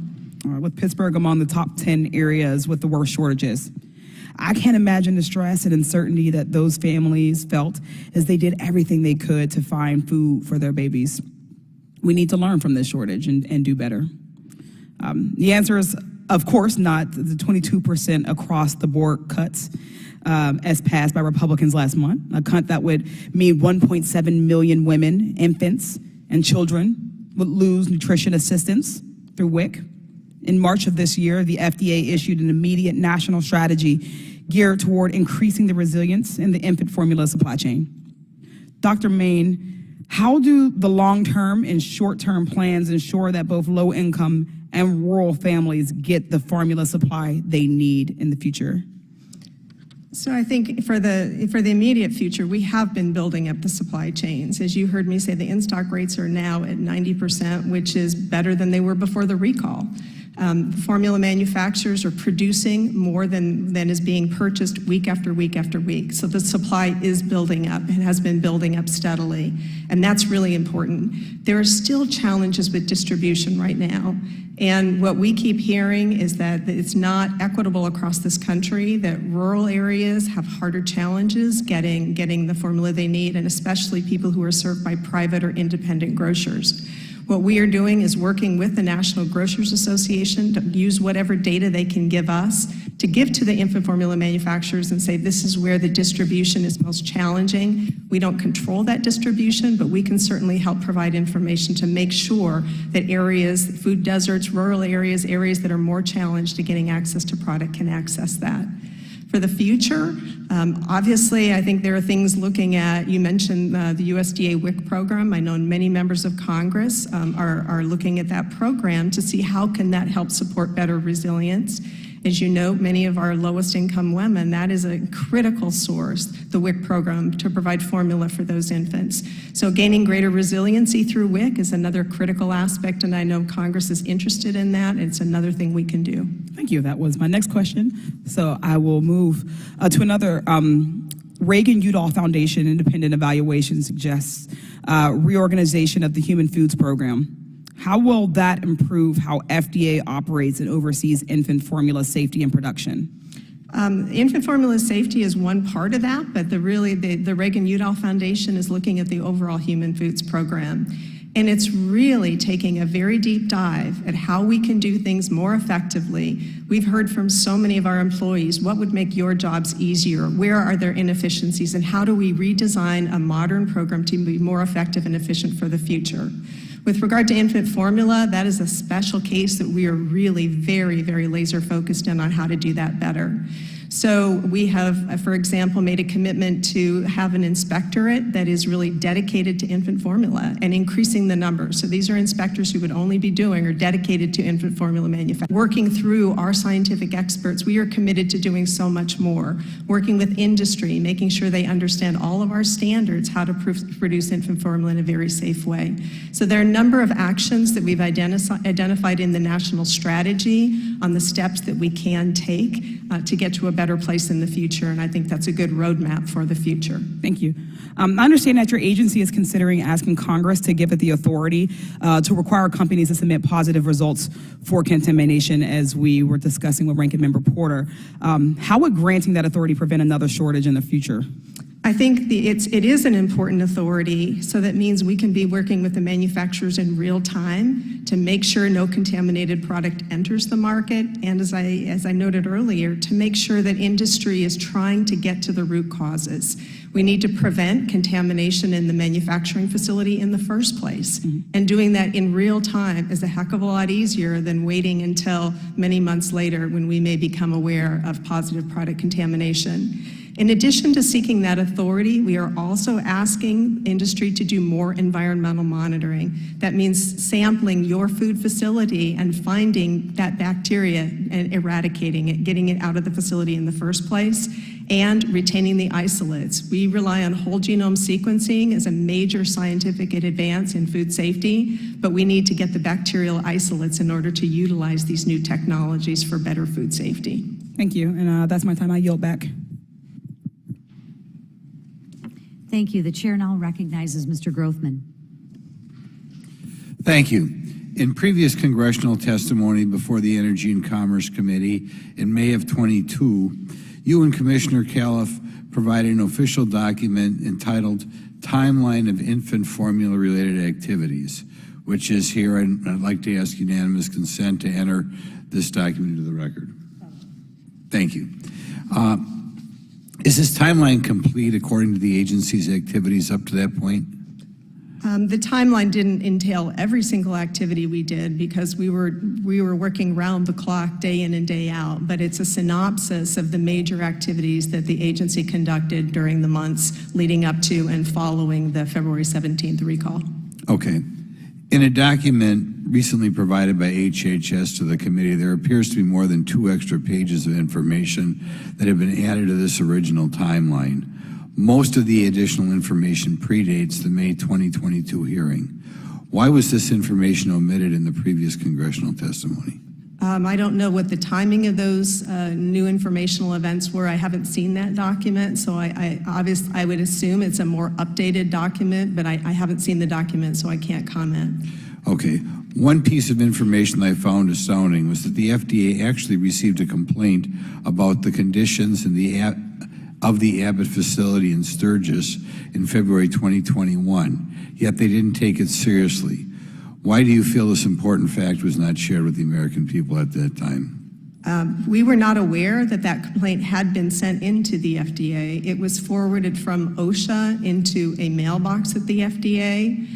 with Pittsburgh among the top 10 areas with the worst shortages. I can't imagine the stress and uncertainty that those families felt as they did everything they could to find food for their babies. We need to learn from this shortage and do better. The answer is, of course, not the 22% across the board cuts as passed by Republicans last month, a cut that would mean 1.7 million women, infants, and children would lose nutrition assistance through WIC. In March of this year, the FDA issued an immediate national strategy geared toward increasing the resilience in the infant formula supply chain. Dr. Main, how do the long-term and short-term plans ensure that both low-income and rural families get the formula supply they need in the future? So I think for the immediate future, we have been building up the supply chains. As you heard me say, the in-stock rates are now at 90%, which is better than they were before the recall. Formula manufacturers are producing more than is being purchased week after week after week. So the supply is building up and has been building up steadily. And that's really important. There are still challenges with distribution right now. And what we keep hearing is that it's not equitable across this country, that rural areas have harder challenges getting the formula they need, and especially people who are served by private or independent grocers. What we are doing is working with the National Grocers Association to use whatever data they can give us to give to the infant formula manufacturers and say, this is where the distribution is most challenging. We don't control that distribution, but we can certainly help provide information to make sure that areas, food deserts, rural areas that are more challenged to getting access to product can access that. For the future, obviously, I think there are things looking at, you mentioned the USDA WIC program. I know many members of Congress are looking at that program to see how can that help support better resilience. As you know, many of our lowest income women, that is a critical source, the WIC program, to provide formula for those infants. So gaining greater resiliency through WIC is another critical aspect, and I know Congress is interested in that. It's another thing we can do. Thank you. That was my next question. So I will move to another. Reagan-Udall Foundation independent evaluation suggests reorganization of the Human Foods Program. How will that improve how FDA operates and oversees infant formula safety and production? Infant formula safety is one part of that, but the Reagan-Udall Foundation is looking at the overall Human Foods Program. And it's really taking a very deep dive at how we can do things more effectively. We've heard from so many of our employees, what would make your jobs easier? Where are there inefficiencies? And how do we redesign a modern program to be more effective and efficient for the future? With regard to infant formula, that is a special case that we are really very, very laser focused in on how to do that better. So we have, for example, made a commitment to have an inspectorate that is really dedicated to infant formula and increasing the numbers. So these are inspectors who would only be doing or dedicated to infant formula manufacturing. Working through our scientific experts, we are committed to doing so much more. Working with industry, making sure they understand all of our standards, how to produce infant formula in a very safe way. So there are a number of actions that we've identified in the national strategy on the steps that we can take to get to a better place in the future, and I think that's a good roadmap for the future. Thank you. I understand that your agency is considering asking Congress to give it the authority to require companies to submit positive results for contamination, as we were discussing with Ranking Member Porter. How would granting that authority prevent another shortage in the future? I think it is an important authority, so that means we can be working with the manufacturers in real time to make sure no contaminated product enters the market, and as I noted earlier, to make sure that industry is trying to get to the root causes. We need to prevent contamination in the manufacturing facility in the first place, and doing that in real time is a heck of a lot easier than waiting until many months later when we may become aware of positive product contamination. In addition to seeking that authority, we are also asking industry to do more environmental monitoring. That means sampling your food facility and finding that bacteria and eradicating it, getting it out of the facility in the first place, and retaining the isolates. We rely on whole genome sequencing as a major scientific advance in food safety, but we need to get the bacterial isolates in order to utilize these new technologies for better food safety. Thank you, and that's my time. I yield back. Thank you. The chair now recognizes Mr. Grothman. Thank you. In previous congressional testimony before the Energy and Commerce Committee in May of 22, you and Commissioner Califf provided an official document entitled Timeline of Infant Formula Related Activities, which is here, and I'd like to ask unanimous consent to enter this document into the record. Thank you. Is this timeline complete according to the agency's activities up to that point? The timeline didn't entail every single activity we did because we were working round the clock, day in and day out, but it's a synopsis of the major activities that the agency conducted during the months leading up to and following the February 17th recall. Okay. In a document recently provided by HHS to the committee, there appears to be more than 2 extra pages of information that have been added to this original timeline. Most of the additional information predates the May 2022 hearing. Why was this information omitted in the previous congressional testimony? I don't know what the timing of those new informational events were. I haven't seen that document, so I would assume it's a more updated document, but I haven't seen the document, so I can't comment. Okay. One piece of information that I found astounding was that the FDA actually received a complaint about the conditions of the Abbott facility in Sturgis in February 2021, yet they didn't take it seriously. Why do you feel this important fact was not shared with the American people at that time? We were not aware that that complaint had been sent into the FDA. It was forwarded from OSHA into a mailbox at the FDA.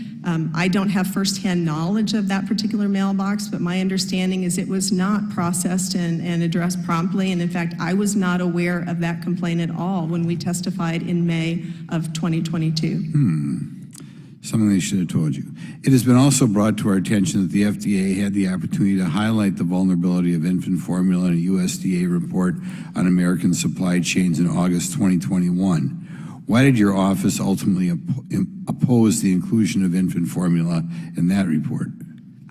I don't have firsthand knowledge of that particular mailbox, but my understanding is it was not processed and addressed promptly. And in fact, I was not aware of that complaint at all when we testified in May of 2022. Something they should have told you. It has been also brought to our attention that the FDA had the opportunity to highlight the vulnerability of infant formula in a USDA report on American supply chains in August 2021. Why did your office ultimately oppose the inclusion of infant formula in that report?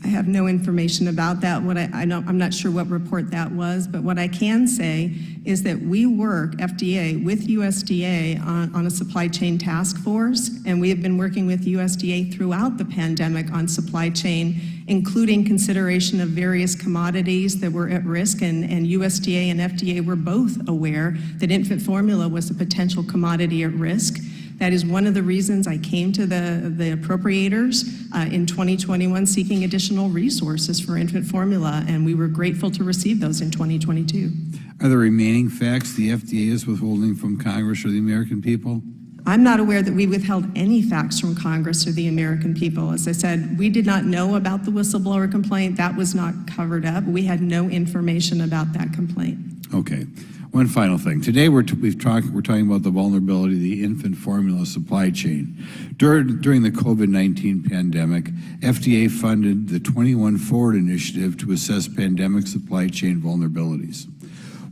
I have no information about that. I'm not sure what report that was, but what I can say is that we work, FDA, with USDA on a supply chain task force, and we have been working with USDA throughout the pandemic on supply chain, including consideration of various commodities that were at risk, and USDA and FDA were both aware that infant formula was a potential commodity at risk. That is one of the reasons I came to the appropriators in 2021 seeking additional resources for infant formula, and we were grateful to receive those in 2022. Are there remaining facts the FDA is withholding from Congress or the American people? I'm not aware that we withheld any facts from Congress or the American people. As I said, we did not know about the whistleblower complaint. That was not covered up. We had no information about that complaint. Okay. One final thing. Today we're talking about the vulnerability of the infant formula supply chain. During the COVID-19 pandemic, FDA funded the 21 Forward initiative to assess pandemic supply chain vulnerabilities.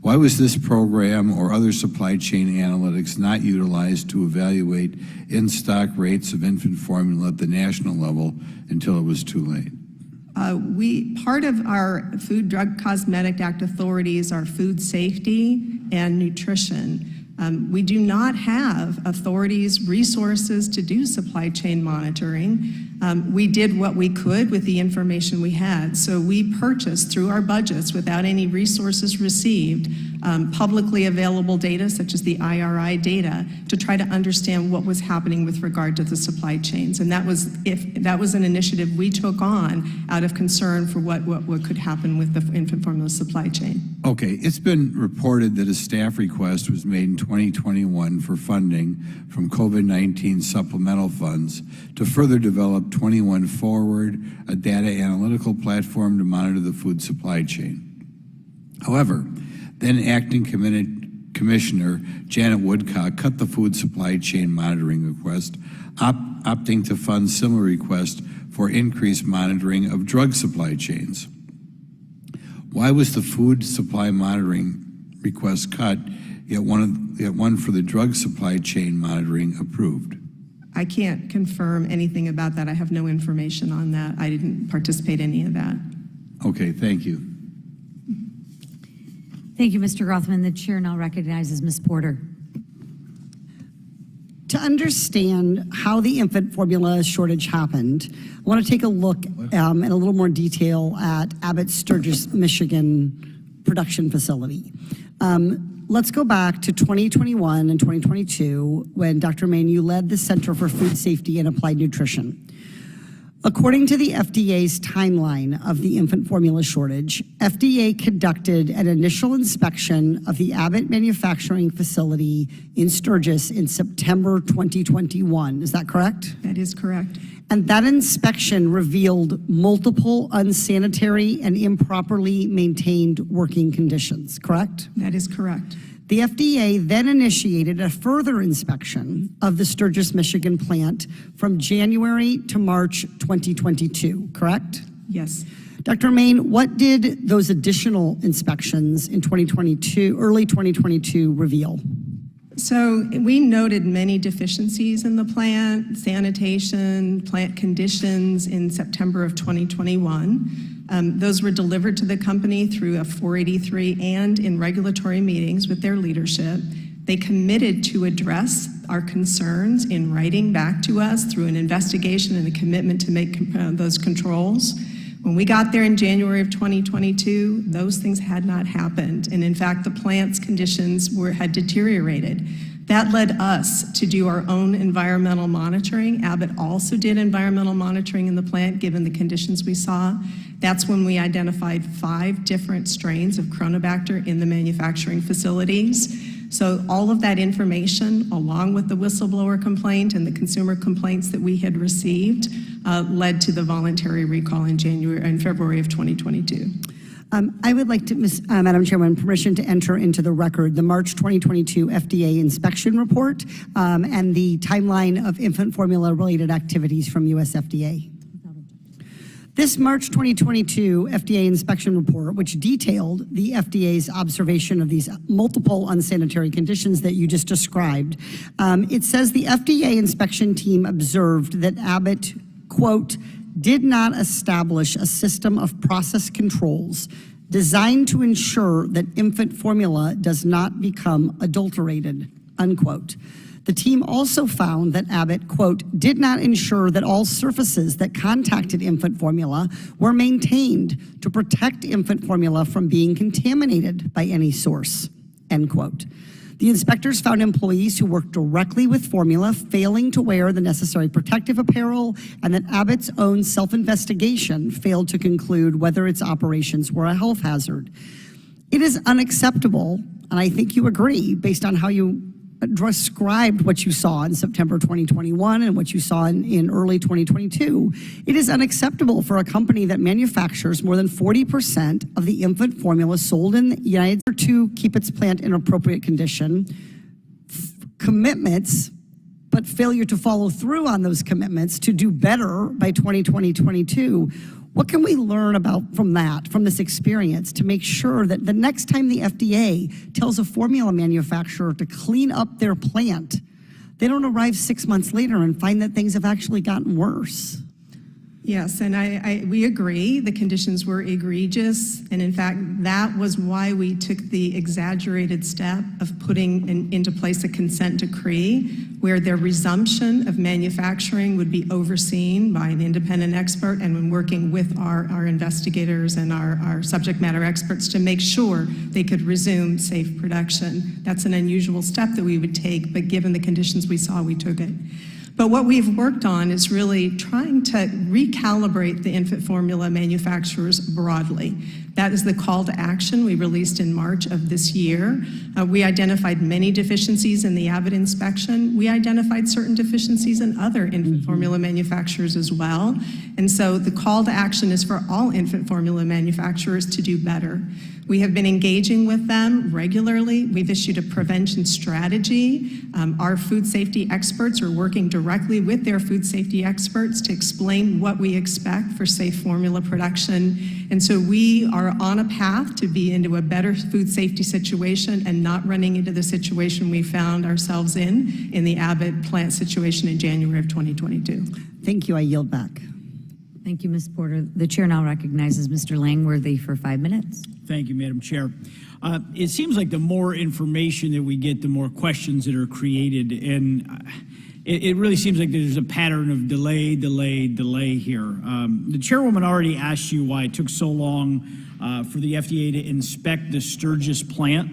Why was this program or other supply chain analytics not utilized to evaluate in-stock rates of infant formula at the national level until it was too late? Part of our Food, Drug, Cosmetic Act authorities are food safety and nutrition. We do not have authorities, resources to do supply chain monitoring. We did what we could with the information we had. So we purchased through our budgets without any resources received publicly available data such as the IRI data to try to understand what was happening with regard to the supply chains. And that was an initiative we took on out of concern for what could happen with the infant formula supply chain. Okay, it's been reported that a staff request was made in 2021 for funding from COVID-19 supplemental funds to further develop 21 Forward, a data analytical platform to monitor the food supply chain. However, then acting Commissioner Janet Woodcock cut the food supply chain monitoring request, opting to fund similar requests for increased monitoring of drug supply chains. Why was the food supply monitoring request cut, yet one for the drug supply chain monitoring approved? I can't confirm anything about that. I have no information on that. I didn't participate in any of that. Okay, thank you. Thank you, Mr. Rothman. The chair now recognizes Ms. Porter. To understand how the infant formula shortage happened, I want to take a look in a little more detail at Abbott Sturgis, Michigan production facility. Let's go back to 2021 and 2022 when Dr. Main, you led the Center for Food Safety and Applied Nutrition. According to the FDA's timeline of the infant formula shortage, FDA conducted an initial inspection of the Abbott manufacturing facility in Sturgis in September 2021. Is that correct? That is correct. And that inspection revealed multiple unsanitary and improperly maintained working conditions, correct? That is correct. The FDA then initiated a further inspection of the Sturgis, Michigan plant from January to March 2022, correct? Yes. Dr. Main, what did those additional inspections in 2022, early 2022 reveal? So we noted many deficiencies in the plant, sanitation, plant conditions in September of 2021. Those were delivered to the company through a 483 and in regulatory meetings with their leadership. They committed to address our concerns in writing back to us through an investigation and a commitment to make those controls. When we got there in January of 2022, those things had not happened. And in fact, the plant's conditions had deteriorated. That led us to do our own environmental monitoring. Abbott also did environmental monitoring in the plant, given the conditions we saw. That's when we identified 5 different strains of Chronobacter in the manufacturing facilities. So all of that information, along with the whistleblower complaint and the consumer complaints that we had received, led to the voluntary recall in February of 2022. I would like to, Madam Chairman, permission to enter into the record the March 2022 FDA inspection report and the timeline of infant formula related activities from US FDA. This March 2022 FDA inspection report, which detailed the FDA's observation of these multiple unsanitary conditions that you just described, it says the FDA inspection team observed that Abbott, quote, did not establish a system of process controls designed to ensure that infant formula does not become adulterated, unquote. The team also found that Abbott, quote, did not ensure that all surfaces that contacted infant formula were maintained to protect infant formula from being contaminated by any source, end quote. The inspectors found employees who worked directly with formula failing to wear the necessary protective apparel, and that Abbott's own self-investigation failed to conclude whether its operations were a health hazard. It is unacceptable, and I think you agree, based on how you described what you saw in September 2021 and what you saw in early 2022. It is unacceptable for a company that manufactures more than 40% of the infant formula sold in the United States to keep its plant in appropriate condition, commitments, but failure to follow through on those commitments to do better by 2022. What can we learn from this experience, to make sure that the next time the FDA tells a formula manufacturer to clean up their plant, they don't arrive 6 months later and find that things have actually gotten worse? Yes, and we agree. The conditions were egregious, and in fact, that was why we took the exaggerated step of putting into place a consent decree where their resumption of manufacturing would be overseen by an independent expert, and when working with our investigators and our subject matter experts to make sure they could resume safe production. That's an unusual step that we would take, but given the conditions we saw, we took it. But what we've worked on is really trying to recalibrate the infant formula manufacturers broadly. That is the call to action we released in March of this year. We identified many deficiencies in the Abbott inspection. We identified certain deficiencies in other infant formula manufacturers as well. And so the call to action is for all infant formula manufacturers to do better. We have been engaging with them regularly. We've issued a prevention strategy. Our food safety experts are working directly with their food safety experts to explain what we expect for safe formula production. And so we are on a path to be into a better food safety situation and not running into the situation we found ourselves in the Abbott plant situation in January of 2022. Thank you. I yield back. Thank you, Ms. Porter. The chair now recognizes Mr. Langworthy for 5 minutes. Thank you, Madam Chair. It seems like the more information that we get, the more questions that are created, and it really seems like there's a pattern of delay here. The chairwoman already asked you why it took so long for the FDA to inspect the Sturgis plant.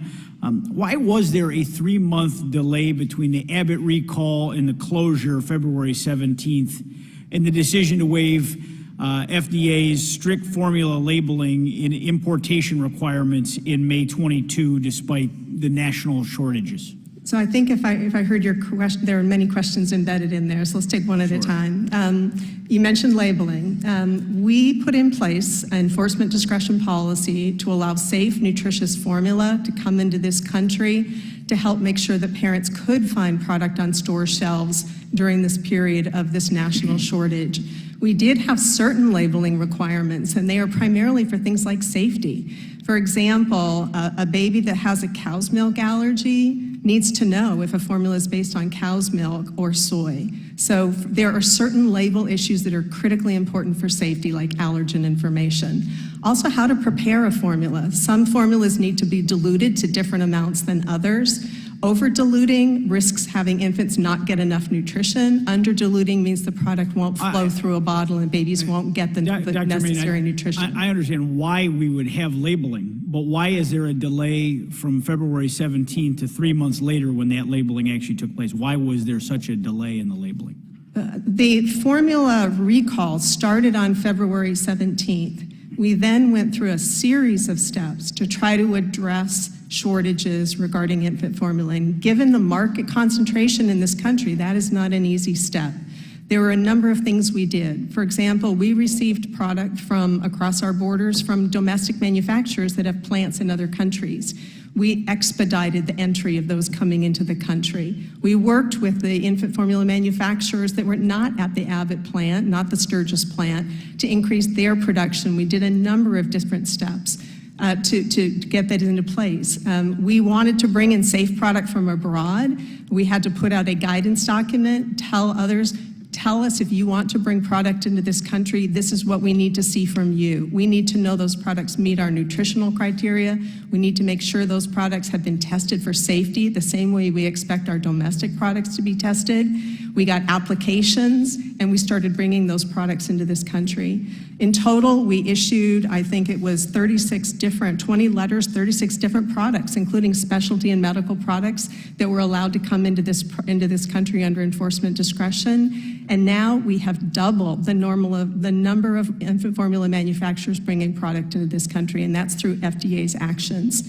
Why was there a 3-month delay between the Abbott recall and the closure February 17th and the decision to waive FDA's strict formula labeling in importation requirements in May 22, despite the national shortages? So I think if I heard your question, there are many questions embedded in there, so let's take one at a time. You mentioned labeling. We put in place an enforcement discretion policy to allow safe, nutritious formula to come into this country to help make sure that parents could find product on store shelves during this period of this national shortage. We did have certain labeling requirements, and they are primarily for things like safety. For example, a baby that has a cow's milk allergy needs to know if a formula is based on cow's milk or soy. So there are certain label issues that are critically important for safety, like allergen information. Also, how to prepare a formula. Some formulas need to be diluted to different amounts than others. Over-diluting risks having infants not get enough nutrition. Under-diluting means the product won't flow through a bottle and babies won't get the necessary nutrition. I understand why we would have labeling, but why is there a delay from February 17th to 3 months later when that labeling actually took place? Why was there such a delay in the labeling? The formula recall started on February 17th. We then went through a series of steps to try to address shortages regarding infant formula. And given the market concentration in this country, that is not an easy step. There were a number of things we did. For example, we received product from across our borders from domestic manufacturers that have plants in other countries. We expedited the entry of those coming into the country. We worked with the infant formula manufacturers that were not at the Abbott plant, not the Sturgis plant, to increase their production. We did a number of different steps to get that into place. We wanted to bring in safe product from abroad. We had to put out a guidance document, tell others, tell us if you want to bring product into this country, this is what we need to see from you. We need to know those products meet our nutritional criteria. We need to make sure those products have been tested for safety, the same way we expect our domestic products to be tested. We got applications, and we started bringing those products into this country. In total, we issued, I think it was 20 letters, 36 different products, including specialty and medical products that were allowed to come into this country under enforcement discretion. And now we have doubled the number of infant formula manufacturers bringing product into this country, and that's through FDA's actions.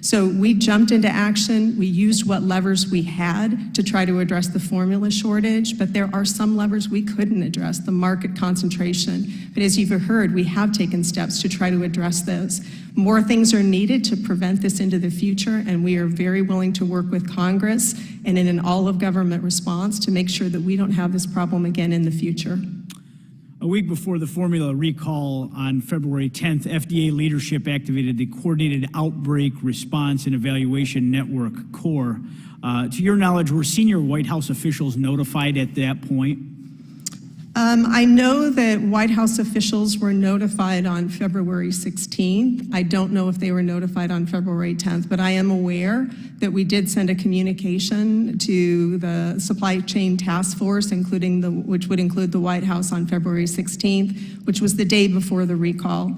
So we jumped into action. We used what levers we had to try to address the formula shortage, but there are some levers we couldn't address, the market concentration. But as you've heard, we have taken steps to try to address those. More things are needed to prevent this into the future, and we are very willing to work with Congress and in an all-of-government response to make sure that we don't have this problem again in the future. A week before the formula recall on February 10th, FDA leadership activated the Coordinated Outbreak Response and Evaluation Network, CORE. To your knowledge, were senior White House officials notified at that point? I know that White House officials were notified on February 16th. I don't know if they were notified on February 10th, but I am aware that we did send a communication to the Supply Chain Task Force, which would include the White House on February 16th, which was the day before the recall.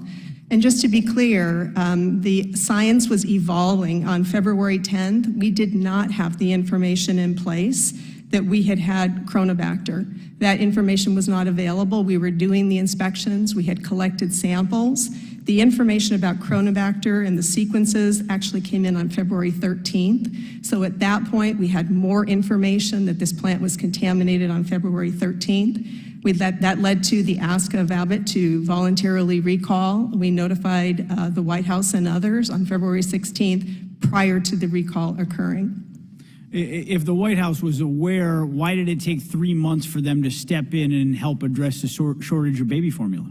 And just to be clear, the science was evolving on February 10th. We did not have the information in place that we had Cronobacter. That information was not available. We were doing the inspections. We had collected samples. The information about Cronobacter and the sequences actually came in on February 13th. So at that point, we had more information that this plant was contaminated on February 13th. That led to the ask of Abbott to voluntarily recall. We notified the White House and others on February 16th prior to the recall occurring. If the White House was aware, why did it take 3 months for them to step in and help address the shortage of baby formula?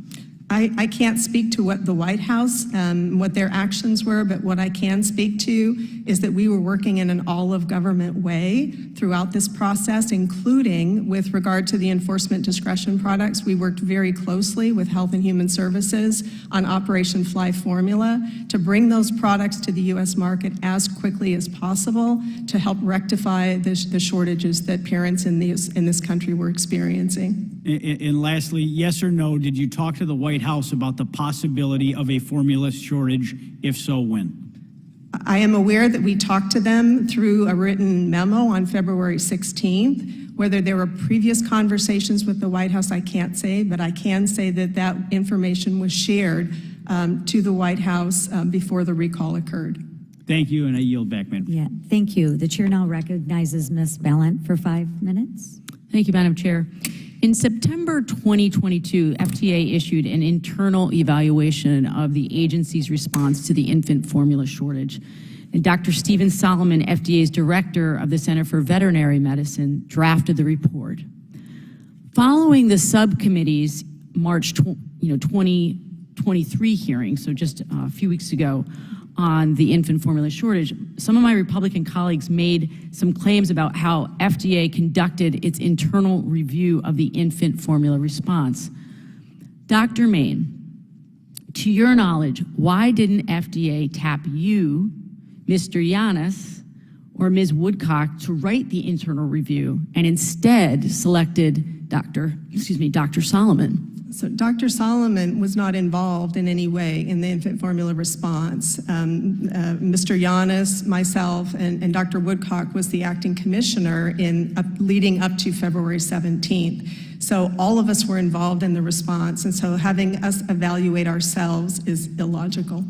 I can't speak to what the White House, what their actions were, but what I can speak to is that we were working in an all-of-government way throughout this process, including with regard to the enforcement discretion products. We worked very closely with Health and Human Services on Operation Fly Formula to bring those products to the U.S. market as quickly as possible to help rectify the shortages that parents in this country were experiencing. And lastly, yes or no, did you talk to the White House about the possibility of a formula shortage? If so, when? I am aware that we talked to them through a written memo on February 16th. Whether there were previous conversations with the White House, I can't say, but I can say that that information was shared to the White House before the recall occurred. Thank you, and I yield back, Madam. Yeah, thank you. The chair now recognizes Ms. Ballant for 5 minutes. Thank you, Madam Chair. In September 2022, FDA issued an internal evaluation of the agency's response to the infant formula shortage. And Dr. Stephen Solomon, FDA's director of the Center for Veterinary Medicine, drafted the report. Following the subcommittee's March 2023 hearing, so just a few weeks ago, on the infant formula shortage, some of my Republican colleagues made some claims about how FDA conducted its internal review of the infant formula response. Dr. Main, to your knowledge, why didn't FDA tap you, Mr. Yanis, or Ms. Woodcock to write the internal review and instead selected Dr. Solomon? So Dr. Solomon was not involved in any way in the infant formula response. Mr. Yanis, myself, and Dr. Woodcock was the acting commissioner leading up to February 17th. So all of us were involved in the response, and so having us evaluate ourselves is illogical.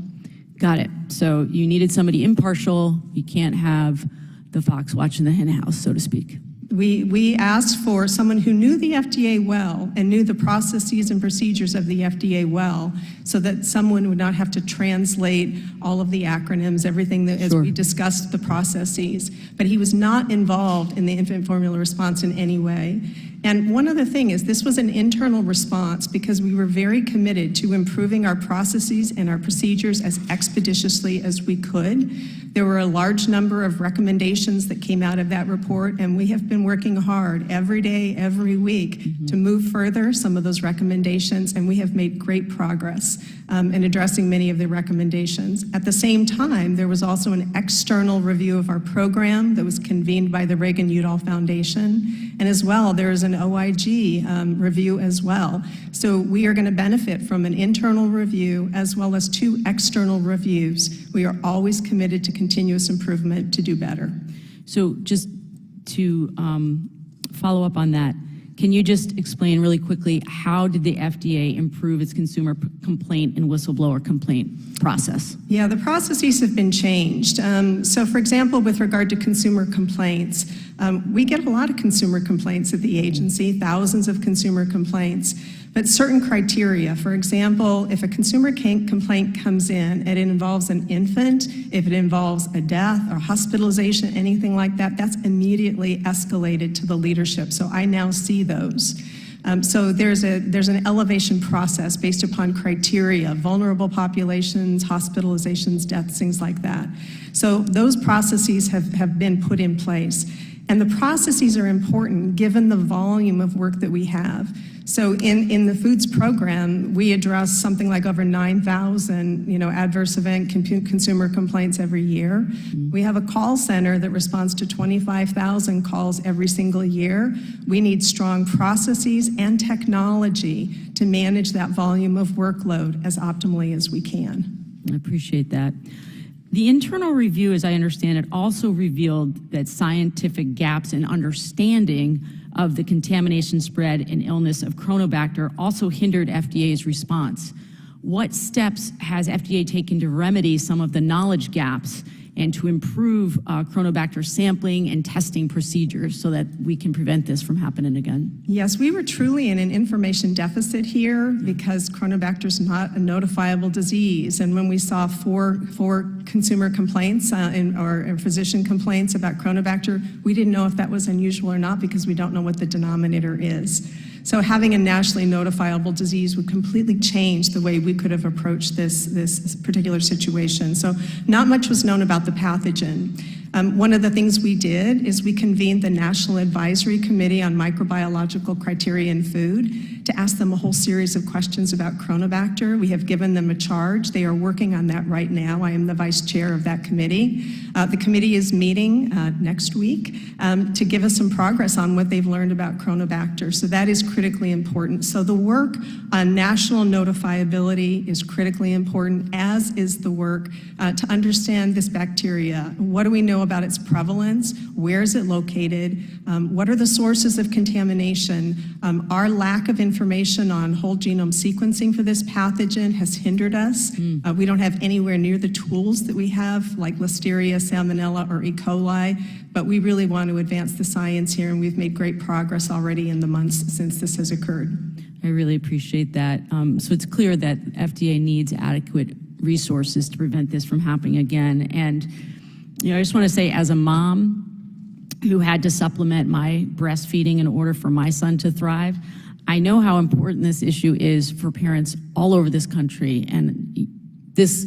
Got it. So you needed somebody impartial. You can't have the fox watching the hen house, so to speak. We asked for someone who knew the FDA well and knew the processes and procedures of the FDA well, so that someone would not have to translate all of the acronyms, everything that, as we discussed the processes. But he was not involved in the infant formula response in any way. And one other thing is this was an internal response because we were very committed to improving our processes and our procedures as expeditiously as we could. There were a large number of recommendations that came out of that report, and we have been working hard every day, every week to move further some of those recommendations, and we have made great progress in addressing many of the recommendations. At the same time, there was also an external review of our program that was convened by the Reagan-Udall Foundation, and as well, there is an OIG review as well. So we are going to benefit from an internal review as well as 2 external reviews. We are always committed to continuous improvement to do better. So just to follow up on that, can you just explain really quickly how did the FDA improve its consumer complaint and whistleblower complaint process? Yeah, the processes have been changed. So for example, with regard to consumer complaints, we get a lot of consumer complaints at the agency, thousands of consumer complaints, but certain criteria. For example, if a consumer complaint comes in and it involves an infant, if it involves a death or hospitalization, anything like that, that's immediately escalated to the leadership. So I now see those. So there's an elevation process based upon criteria, vulnerable populations, hospitalizations, deaths, things like that. So those processes have been put in place. And the processes are important given the volume of work that we have. So in the foods program, we address something like over 9,000, adverse event consumer complaints every year. We have a call center that responds to 25,000 calls every single year. We need strong processes and technology to manage that volume of workload as optimally as we can. I appreciate that. The internal review, as I understand it, also revealed that scientific gaps in understanding of the contamination spread and illness of Chronobacter also hindered FDA's response. What steps has FDA taken to remedy some of the knowledge gaps, and to improve Chronobacter sampling and testing procedures so that we can prevent this from happening again. Yes, we were truly in an information deficit here because Chronobacter is not a notifiable disease. And when we saw four consumer complaints or physician complaints about Chronobacter, we didn't know if that was unusual or not because we don't know what the denominator is. So having a nationally notifiable disease would completely change the way we could have approached this particular situation. So not much was known about the pathogen. One of the things we did is we convened the National Advisory Committee on Microbiological Criteria in Food to ask them a whole series of questions about Chronobacter. We have given them a charge. They are working on that right now. I am the vice chair of that committee. The committee is meeting next week to give us some progress on what they've learned about Chronobacter. So that is critically important. So the work on national notifiability is critically important, as is the work to understand this bacteria. What do we know about its prevalence? Where is it located? What are the sources of contamination? Our lack of information on whole genome sequencing for this pathogen has hindered us. We don't have anywhere near the tools that we have, like Listeria, Salmonella, or E. coli, but we really want to advance the science here, and we've made great progress already in the months since this has occurred. I really appreciate that. So it's clear that FDA needs adequate resources to prevent this from happening again. And I just want to say, as a mom who had to supplement my breastfeeding in order for my son to thrive, I know how important this issue is for parents all over this country. And this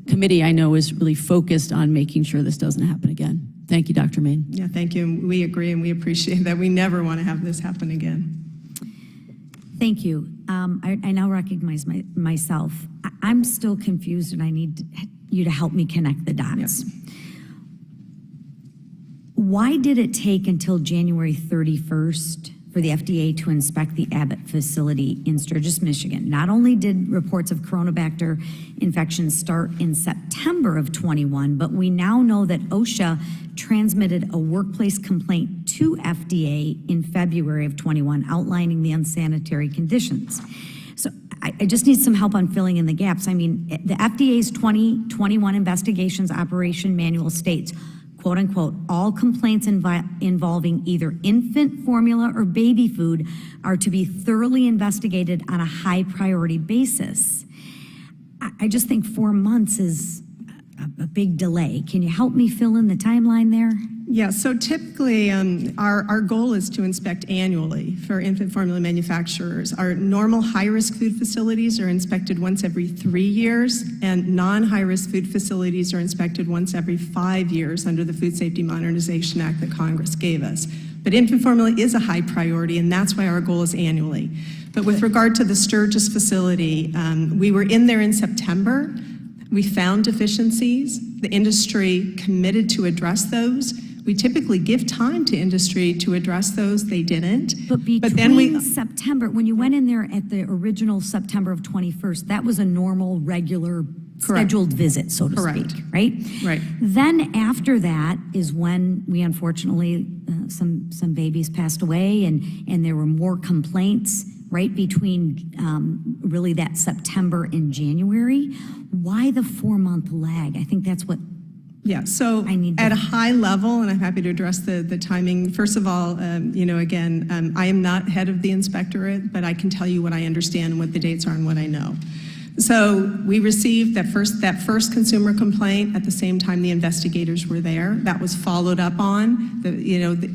committee, I know, is really focused on making sure this doesn't happen again. Thank you, Dr. Main. Yeah, thank you. We agree and we appreciate that. We never want to have this happen again. Thank you. I now recognize myself. I'm still confused, and I need you to help me connect the dots. Yep. Why did it take until January 31st for the FDA to inspect the Abbott facility in Sturgis, Michigan? Not only did reports of Chronobacter infections start in September of 21, but we now know that OSHA transmitted a workplace complaint to FDA in February of 21 outlining the unsanitary conditions. So I just need some help on filling in the gaps. I mean, the FDA's 2021 investigations operation manual states, quote unquote, all complaints involving either infant formula or baby food are to be thoroughly investigated on a high priority basis. I just think 4 months is a big delay. Can you help me fill in the timeline there? Yeah, so typically our goal is to inspect annually for infant formula manufacturers. Our normal high-risk food facilities are inspected once every 3 years, and non-high-risk food facilities are inspected once every 5 years under the Food Safety Modernization Act that Congress gave us. But infant formula is a high priority, and that's why our goal is annually. But with regard to the Sturgis facility, we were in there in September. We found deficiencies. The industry committed to address those. We typically give time to industry to address those. They didn't. But between September, when you went in there at the original September of 21st, that was a normal, regular, scheduled visit, so to speak, right? Right. Then after that is when we unfortunately, some babies passed away, and there were more complaints right between really that September and January. Why the 4-month lag? I think that's what. Yeah, so at a high level, and I'm happy to address the timing. First of all, again, I am not head of the inspectorate, but I can tell you what I understand and what the dates are and what I know. So we received that first consumer complaint at the same time the investigators were there. That was followed up on.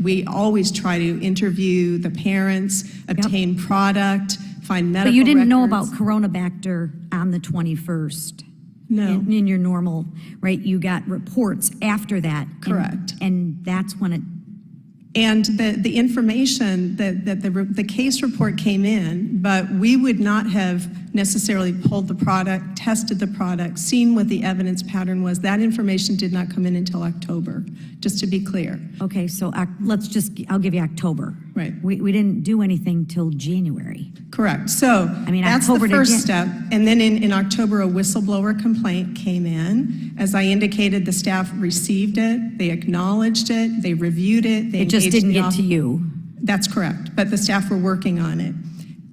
We always try to interview the parents, obtain product, find medical records. But you didn't know about Chronobacter on the 21st. No. In your normal, right? You got reports after that. Correct. And that's when it. And the information that the case report came in, but we would not have necessarily pulled the product, tested the product, seen what the evidence pattern was. That information did not come in until October, just to be clear. Okay, so I'll give you October. Right. We didn't do anything till January. Correct. So that's October the first step. And then in October, a whistleblower complaint came in. As I indicated, the staff received it, they acknowledged it, they reviewed it. It just didn't get to you. That's correct, but the staff were working on it.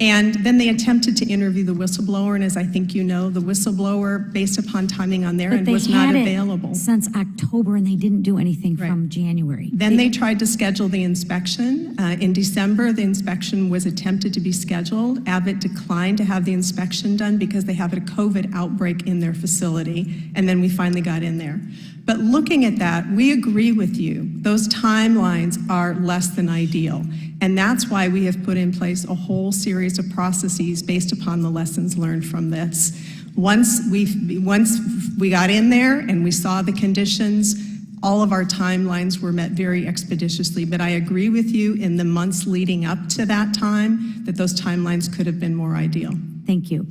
And then they attempted to interview the whistleblower, and as I think you know, the whistleblower, based upon timing on their But end, they was not had it available. since October, and they didn't do anything Right. from January. Then they tried to schedule the inspection. In December, the inspection was attempted to be scheduled. Abbott declined to have the inspection done because they have a COVID outbreak in their facility, and then we finally got in there. But looking at that, we agree with you. Those timelines are less than ideal. And that's why we have put in place a whole series of processes based upon the lessons learned from this. Once we got in there and we saw the conditions, all of our timelines were met very expeditiously. But I agree with you, in the months leading up to that time, that those timelines could have been more ideal. Thank you.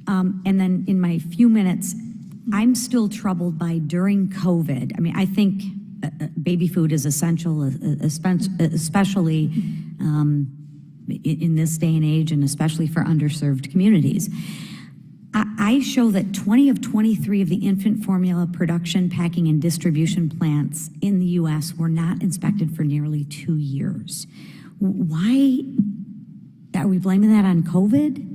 And then in my few minutes, I'm still troubled by during COVID. I mean, I think baby food is essential, especially in this day and age, and especially for underserved communities. I show that 20 of 23 of the infant formula production, packing, and distribution plants in the U.S. were not inspected for nearly 2 years. Why are we blaming that on COVID?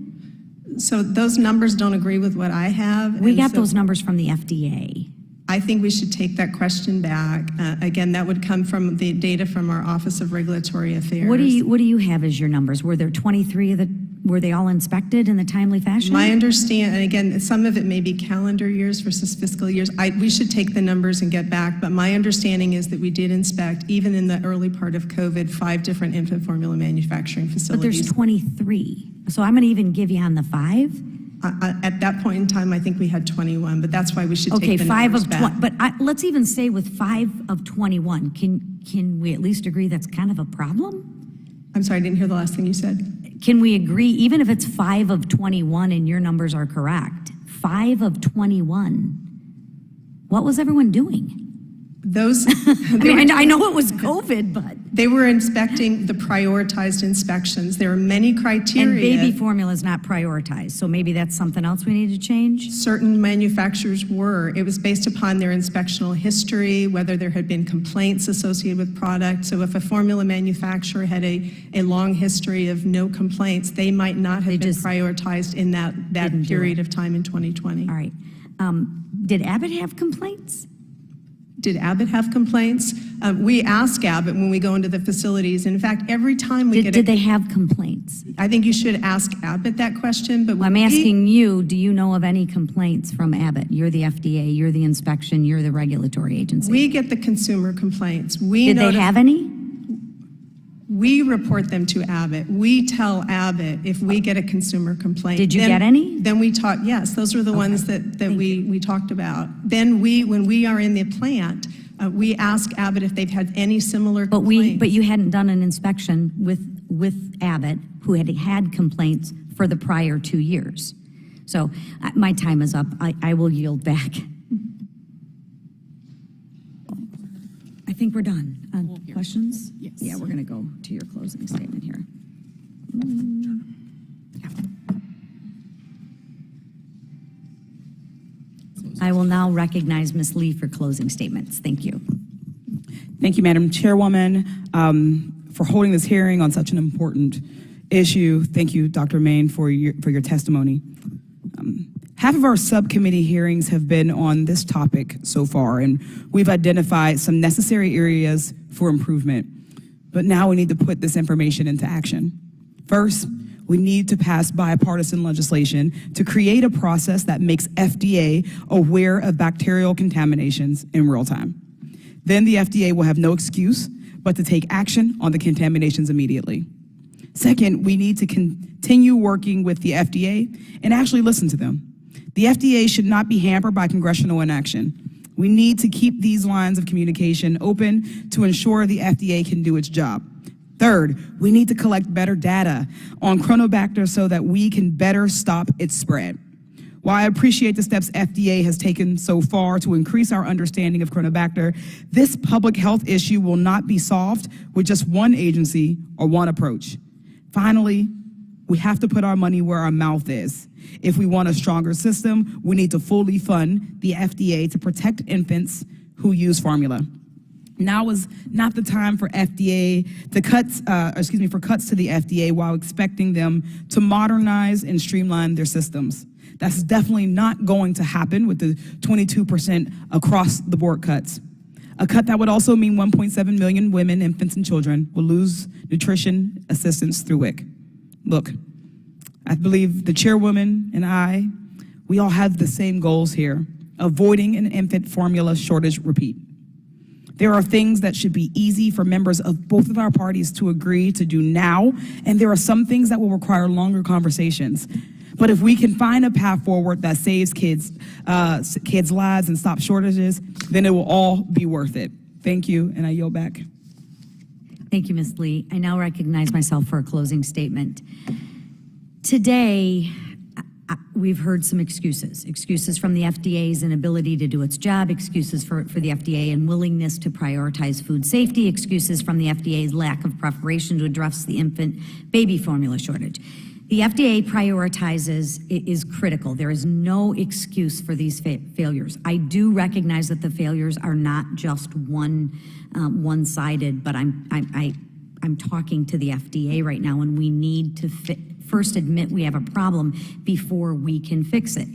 So those numbers don't agree with what I have. We and got so those numbers from the FDA. I think we should take that question back. Again, that would come from the data from our Office of Regulatory Affairs. What do you have as your numbers? Were there 23 were they all inspected in a timely fashion? My understanding, and again, some of it may be calendar years versus fiscal years. We should take the numbers and get back, but my understanding is that we did inspect, even in the early part of COVID, 5 different infant formula manufacturing But facilities. there's 23. So I'm going to even give you on the 5. At that point in time, I think we had 21, but that's why we should Okay, take the 5 numbers of back. 20. But let's even say with 5 of 21, can we at least agree that's kind of a problem? I'm sorry, I didn't hear the last thing you said. Can we agree, even if it's 5 of 21 and your numbers are correct, 5 of 21, what was everyone doing? Those, I mean, I know it was COVID, but. they were inspecting the prioritized inspections. There are many criteria. And baby formula is not prioritized, so maybe that's something else we need to change? Certain manufacturers were. It was based upon their inspectional history, whether there had been complaints associated with product. So if a formula manufacturer had a long history of no complaints, they might not have been prioritized in that period of time in 2020. All right. Did Abbott have complaints? Did Abbott have complaints? We ask Abbott when we go into the facilities. In fact, every time we Did they have complaints? I think you should ask Abbott that question. But I'm asking you, do you know of any complaints from Abbott? You're the FDA, you're the inspection, you're the regulatory agency. we get the consumer complaints. Did they have any? We report them to Abbott. We tell Abbott if we get a consumer complaint. Did you get any? Then we talk, yes, those were the ones that we talked about. Then when we are in the plant, we ask Abbott if they've had any similar complaints. But you hadn't done an inspection with Abbott, who had complaints for the prior 2 years. So my time is up. I will yield back. I think we're done. Questions? Yes. Yeah, we're going to go to your closing statement here. I will now recognize Ms. Lee for closing statements. Thank you. Thank you, Madam Chairwoman, for holding this hearing on such an important issue. Thank you, Dr. Main, for your testimony. Half of our subcommittee hearings have been on this topic so far, and we've identified some necessary areas for improvement. But now we need to put this information into action. First, we need to pass bipartisan legislation to create a process that makes FDA aware of bacterial contaminations in real time. Then the FDA will have no excuse but to take action on the contaminations immediately. Second, we need to continue working with the FDA and actually listen to them. The FDA should not be hampered by congressional inaction. We need to keep these lines of communication open to ensure the FDA can do its job. Third, we need to collect better data on Chronobacter so that we can better stop its spread. While I appreciate the steps FDA has taken so far to increase our understanding of Chronobacter, this public health issue will not be solved with just one agency or one approach. Finally, we have to put our money where our mouth is. If we want a stronger system, we need to fully fund the FDA to protect infants who use formula. Now is not the time for for cuts to the FDA while expecting them to modernize and streamline their systems. That's definitely not going to happen with the 22% across the board cuts. A cut that would also mean 1.7 million women, infants, and children will lose nutrition assistance through WIC. Look, I believe the chairwoman and we all have the same goals here, avoiding an infant formula shortage repeat. There are things that should be easy for members of both of our parties to agree to do now, and there are some things that will require longer conversations. But if we can find a path forward that saves kids' lives and stop shortages, then it will all be worth it. Thank you, and I yield back. Thank you, Ms. Lee. I now recognize myself for a closing statement. Today, we've heard some excuses from the FDA's inability to do its job, excuses for the FDA and willingness to prioritize food safety, excuses from the FDA's lack of preparation to address the infant baby formula shortage. The FDA is critical. There is no excuse for these failures. I do recognize that the failures are not just one-sided, but I'm talking to the FDA right now, and we need to first admit we have a problem before we can fix it.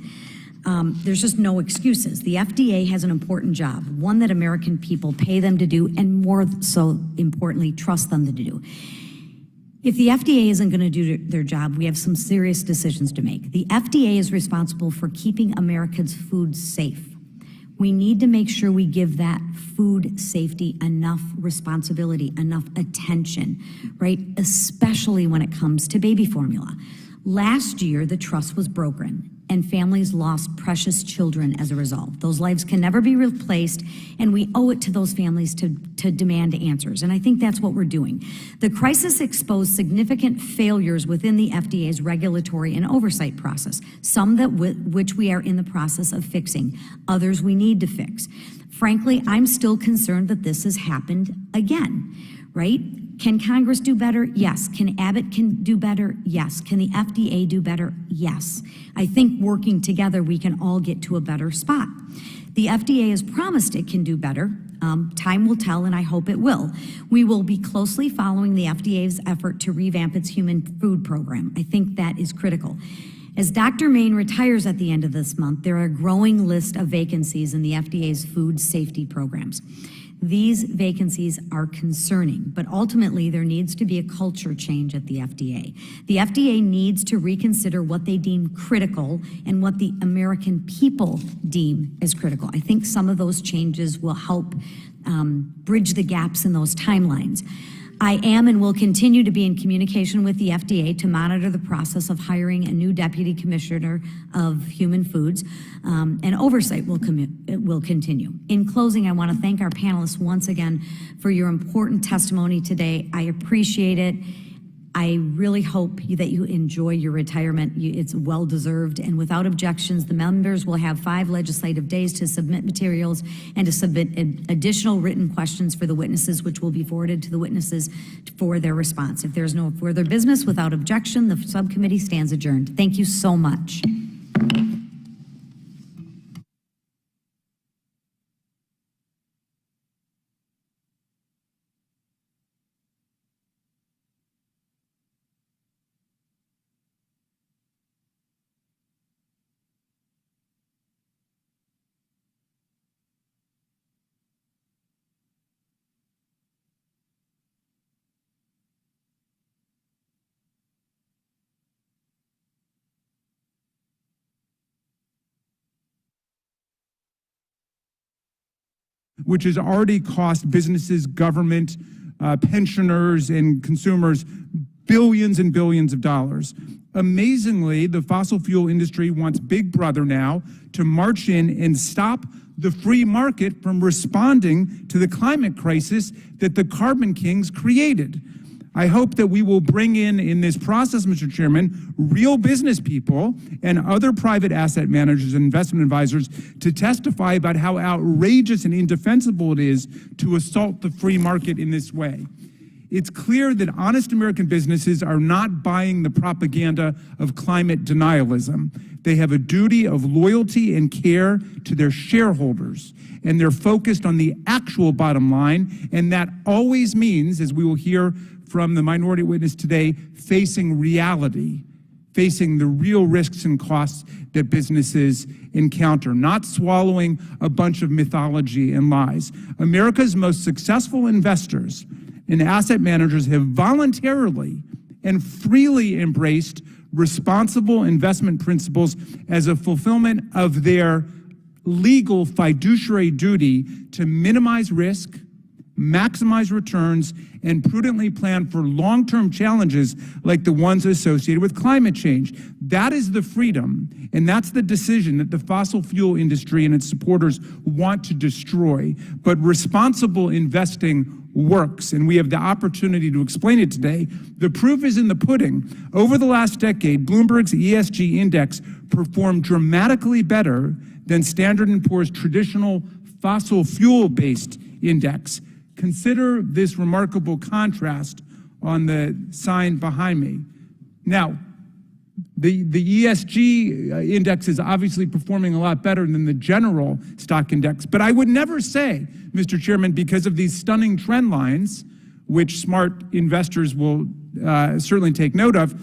There's just no excuses. The FDA has an important job, one that American people pay them to do, and more so importantly, trust them to do. If the FDA isn't going to do their job, we have some serious decisions to make. The FDA is responsible for keeping Americans' food safe. We need to make sure we give that food safety enough responsibility, enough attention, right? Especially when it comes to baby formula. Last year, the trust was broken and families lost precious children as a result. Those lives can never be replaced, and we owe it to those families to demand answers, and I think that's what we're doing. The crisis exposed significant failures within the FDA's regulatory and oversight process, some which we are in the process of fixing, others we need to fix. Frankly, I'm still concerned that this has happened again, right? Can Congress do better? Yes. Can Abbott do better? Yes. Can the FDA do better? Yes. I think working together, we can all get to a better spot. The FDA has promised it can do better. Time will tell, and I hope it will. We will be closely following the FDA's effort to revamp its human food program. I think that is critical. As Dr. Main retires at the end of this month, there are a growing list of vacancies in the FDA's food safety programs. These vacancies are concerning, but ultimately there needs to be a culture change at the FDA. The FDA needs to reconsider what they deem critical and what the American people deem as critical. I think some of those changes will help bridge the gaps in those timelines. I am and will continue to be in communication with the FDA to monitor the process of hiring a new Deputy Commissioner of Human Foods, and oversight will continue. In closing, I want to thank our panelists once again for your important testimony today. I appreciate it. I really hope that you enjoy your retirement. It's well-deserved, and without objections, the members will have 5 legislative days to submit materials and to submit additional written questions for the witnesses, which will be forwarded to the witnesses for their response. If there's no further business, without objection, the subcommittee stands adjourned. Thank you so much. which has already cost businesses, government, pensioners, and consumers billions and billions of dollars. Amazingly, the fossil fuel industry wants Big Brother now to march in and stop the free market from responding to the climate crisis that the carbon kings created. I hope that we will bring in this process, Mr. Chairman, real business people and other private asset managers and investment advisors to testify about how outrageous and indefensible it is to assault the free market in this way. It's clear that honest American businesses are not buying the propaganda of climate denialism. They have a duty of loyalty and care to their shareholders, and they're focused on the actual bottom line, and that always means, as we will hear from the minority witness today, facing reality, facing the real risks and costs that businesses encounter, not swallowing a bunch of mythology and lies. America's most successful investors and asset managers have voluntarily and freely embraced responsible investment principles as a fulfillment of their legal fiduciary duty to minimize risk, maximize returns, and prudently plan for long-term challenges like the ones associated with climate change. That is the freedom, and that's the decision that the fossil fuel industry and its supporters want to destroy. But responsible investing works, and we have the opportunity to explain it today. The proof is in the pudding. Over the last decade, Bloomberg's ESG index performed dramatically better than Standard & Poor's traditional fossil fuel-based index. Consider this remarkable contrast on the sign behind me. Now, the ESG index is obviously performing a lot better than the general stock index, but I would never say, Mr. Chairman, because of these stunning trend lines, which smart investors will certainly take note of,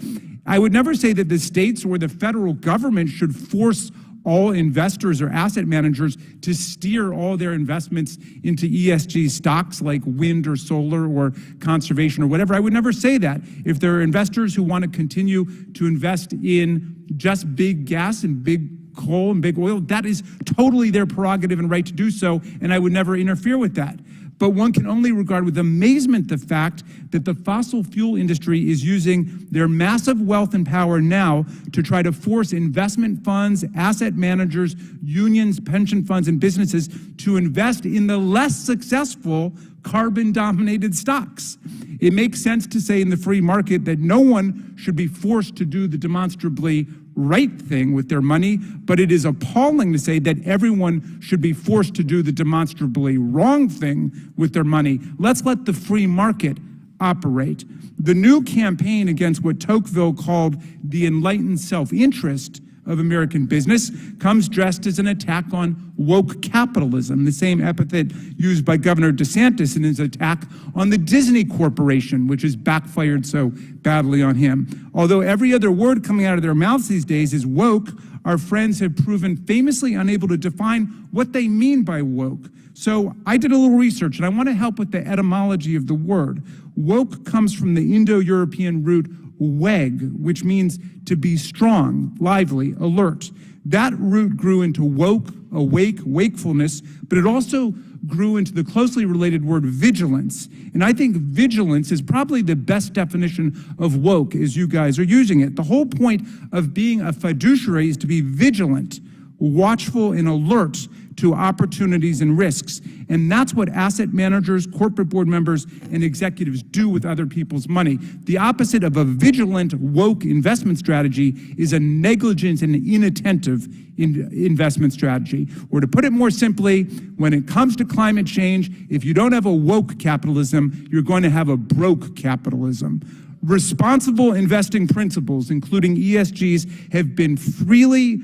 I would never say that the states or the federal government should force all investors or asset managers to steer all their investments into ESG stocks like wind or solar or conservation or whatever. I would never say that. If there are investors who want to continue to invest in just big gas and big coal and big oil, that is totally their prerogative and right to do so, and I would never interfere with that. But one can only regard with amazement the fact that the fossil fuel industry is using their massive wealth and power now to try to force investment funds, asset managers, unions, pension funds, and businesses to invest in the less successful carbon-dominated stocks. It makes sense to say in the free market that no one should be forced to do the demonstrably right thing with their money, but it is appalling to say that everyone should be forced to do the demonstrably wrong thing with their money. Let's let the free market operate. The new campaign against what Tocqueville called the enlightened self-interest of American business comes dressed as an attack on woke capitalism, the same epithet used by Governor DeSantis in his attack on the Disney Corporation, which has backfired so badly on him. Although every other word coming out of their mouths these days is woke, our friends have proven famously unable to define what they mean by woke. So I did a little research, and I want to help with the etymology of the word. Woke comes from the Indo-European root weg, which means to be strong, lively, alert. That root grew into woke, awake, wakefulness, but it also grew into the closely related word vigilance. And I think vigilance is probably the best definition of woke as you guys are using it. The whole point of being a fiduciary is to be vigilant, watchful, and alert to opportunities and risks. And that's what asset managers, corporate board members, and executives do with other people's money. The opposite of a vigilant, woke investment strategy is a negligent and inattentive investment strategy. Or to put it more simply, when it comes to climate change, if you don't have a woke capitalism, you're going to have a broke capitalism. Responsible investing principles, including ESGs, have been freely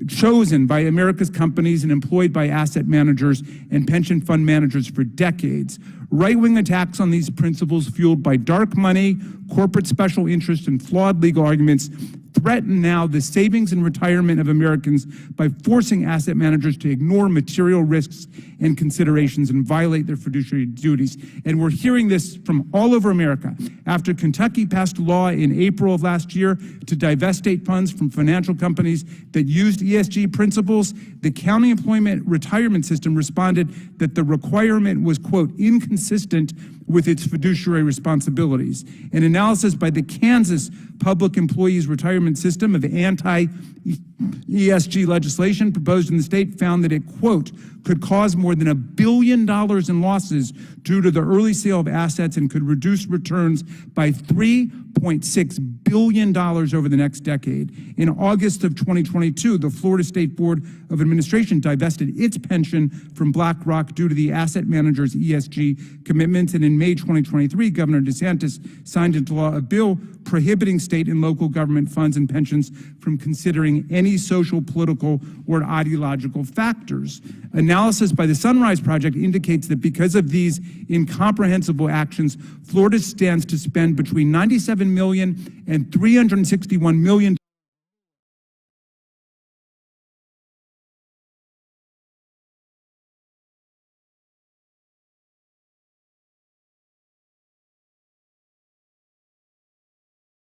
chosen by America's companies and employed by asset managers and pension fund managers for decades. Right-wing attacks on these principles, fueled by dark money, corporate special interest, and flawed legal arguments, threaten now the savings and retirement of Americans by forcing asset managers to ignore material risks and considerations and violate their fiduciary duties. And we're hearing this from all over America. After Kentucky passed a law in April of last year to divest state funds from financial companies that used ESG principles, the county employment retirement system responded that the requirement was, quote, inconsistent with its fiduciary responsibilities. An analysis by the Kansas Public Employees Retirement System of anti-ESG legislation proposed in the state found that it, quote, could cause more than $1 billion in losses due to the early sale of assets and could reduce returns by $3.6 billion over the next decade. In August of 2022, the Florida State Board of Administration divested its pension from BlackRock due to the asset manager's ESG commitments. And in in May 2023, Governor DeSantis signed into law a bill prohibiting state and local government funds and pensions from considering any social, political, or ideological factors. Analysis by the Sunrise Project indicates that because of these incomprehensible actions, Florida stands to spend between $97 million and $361 million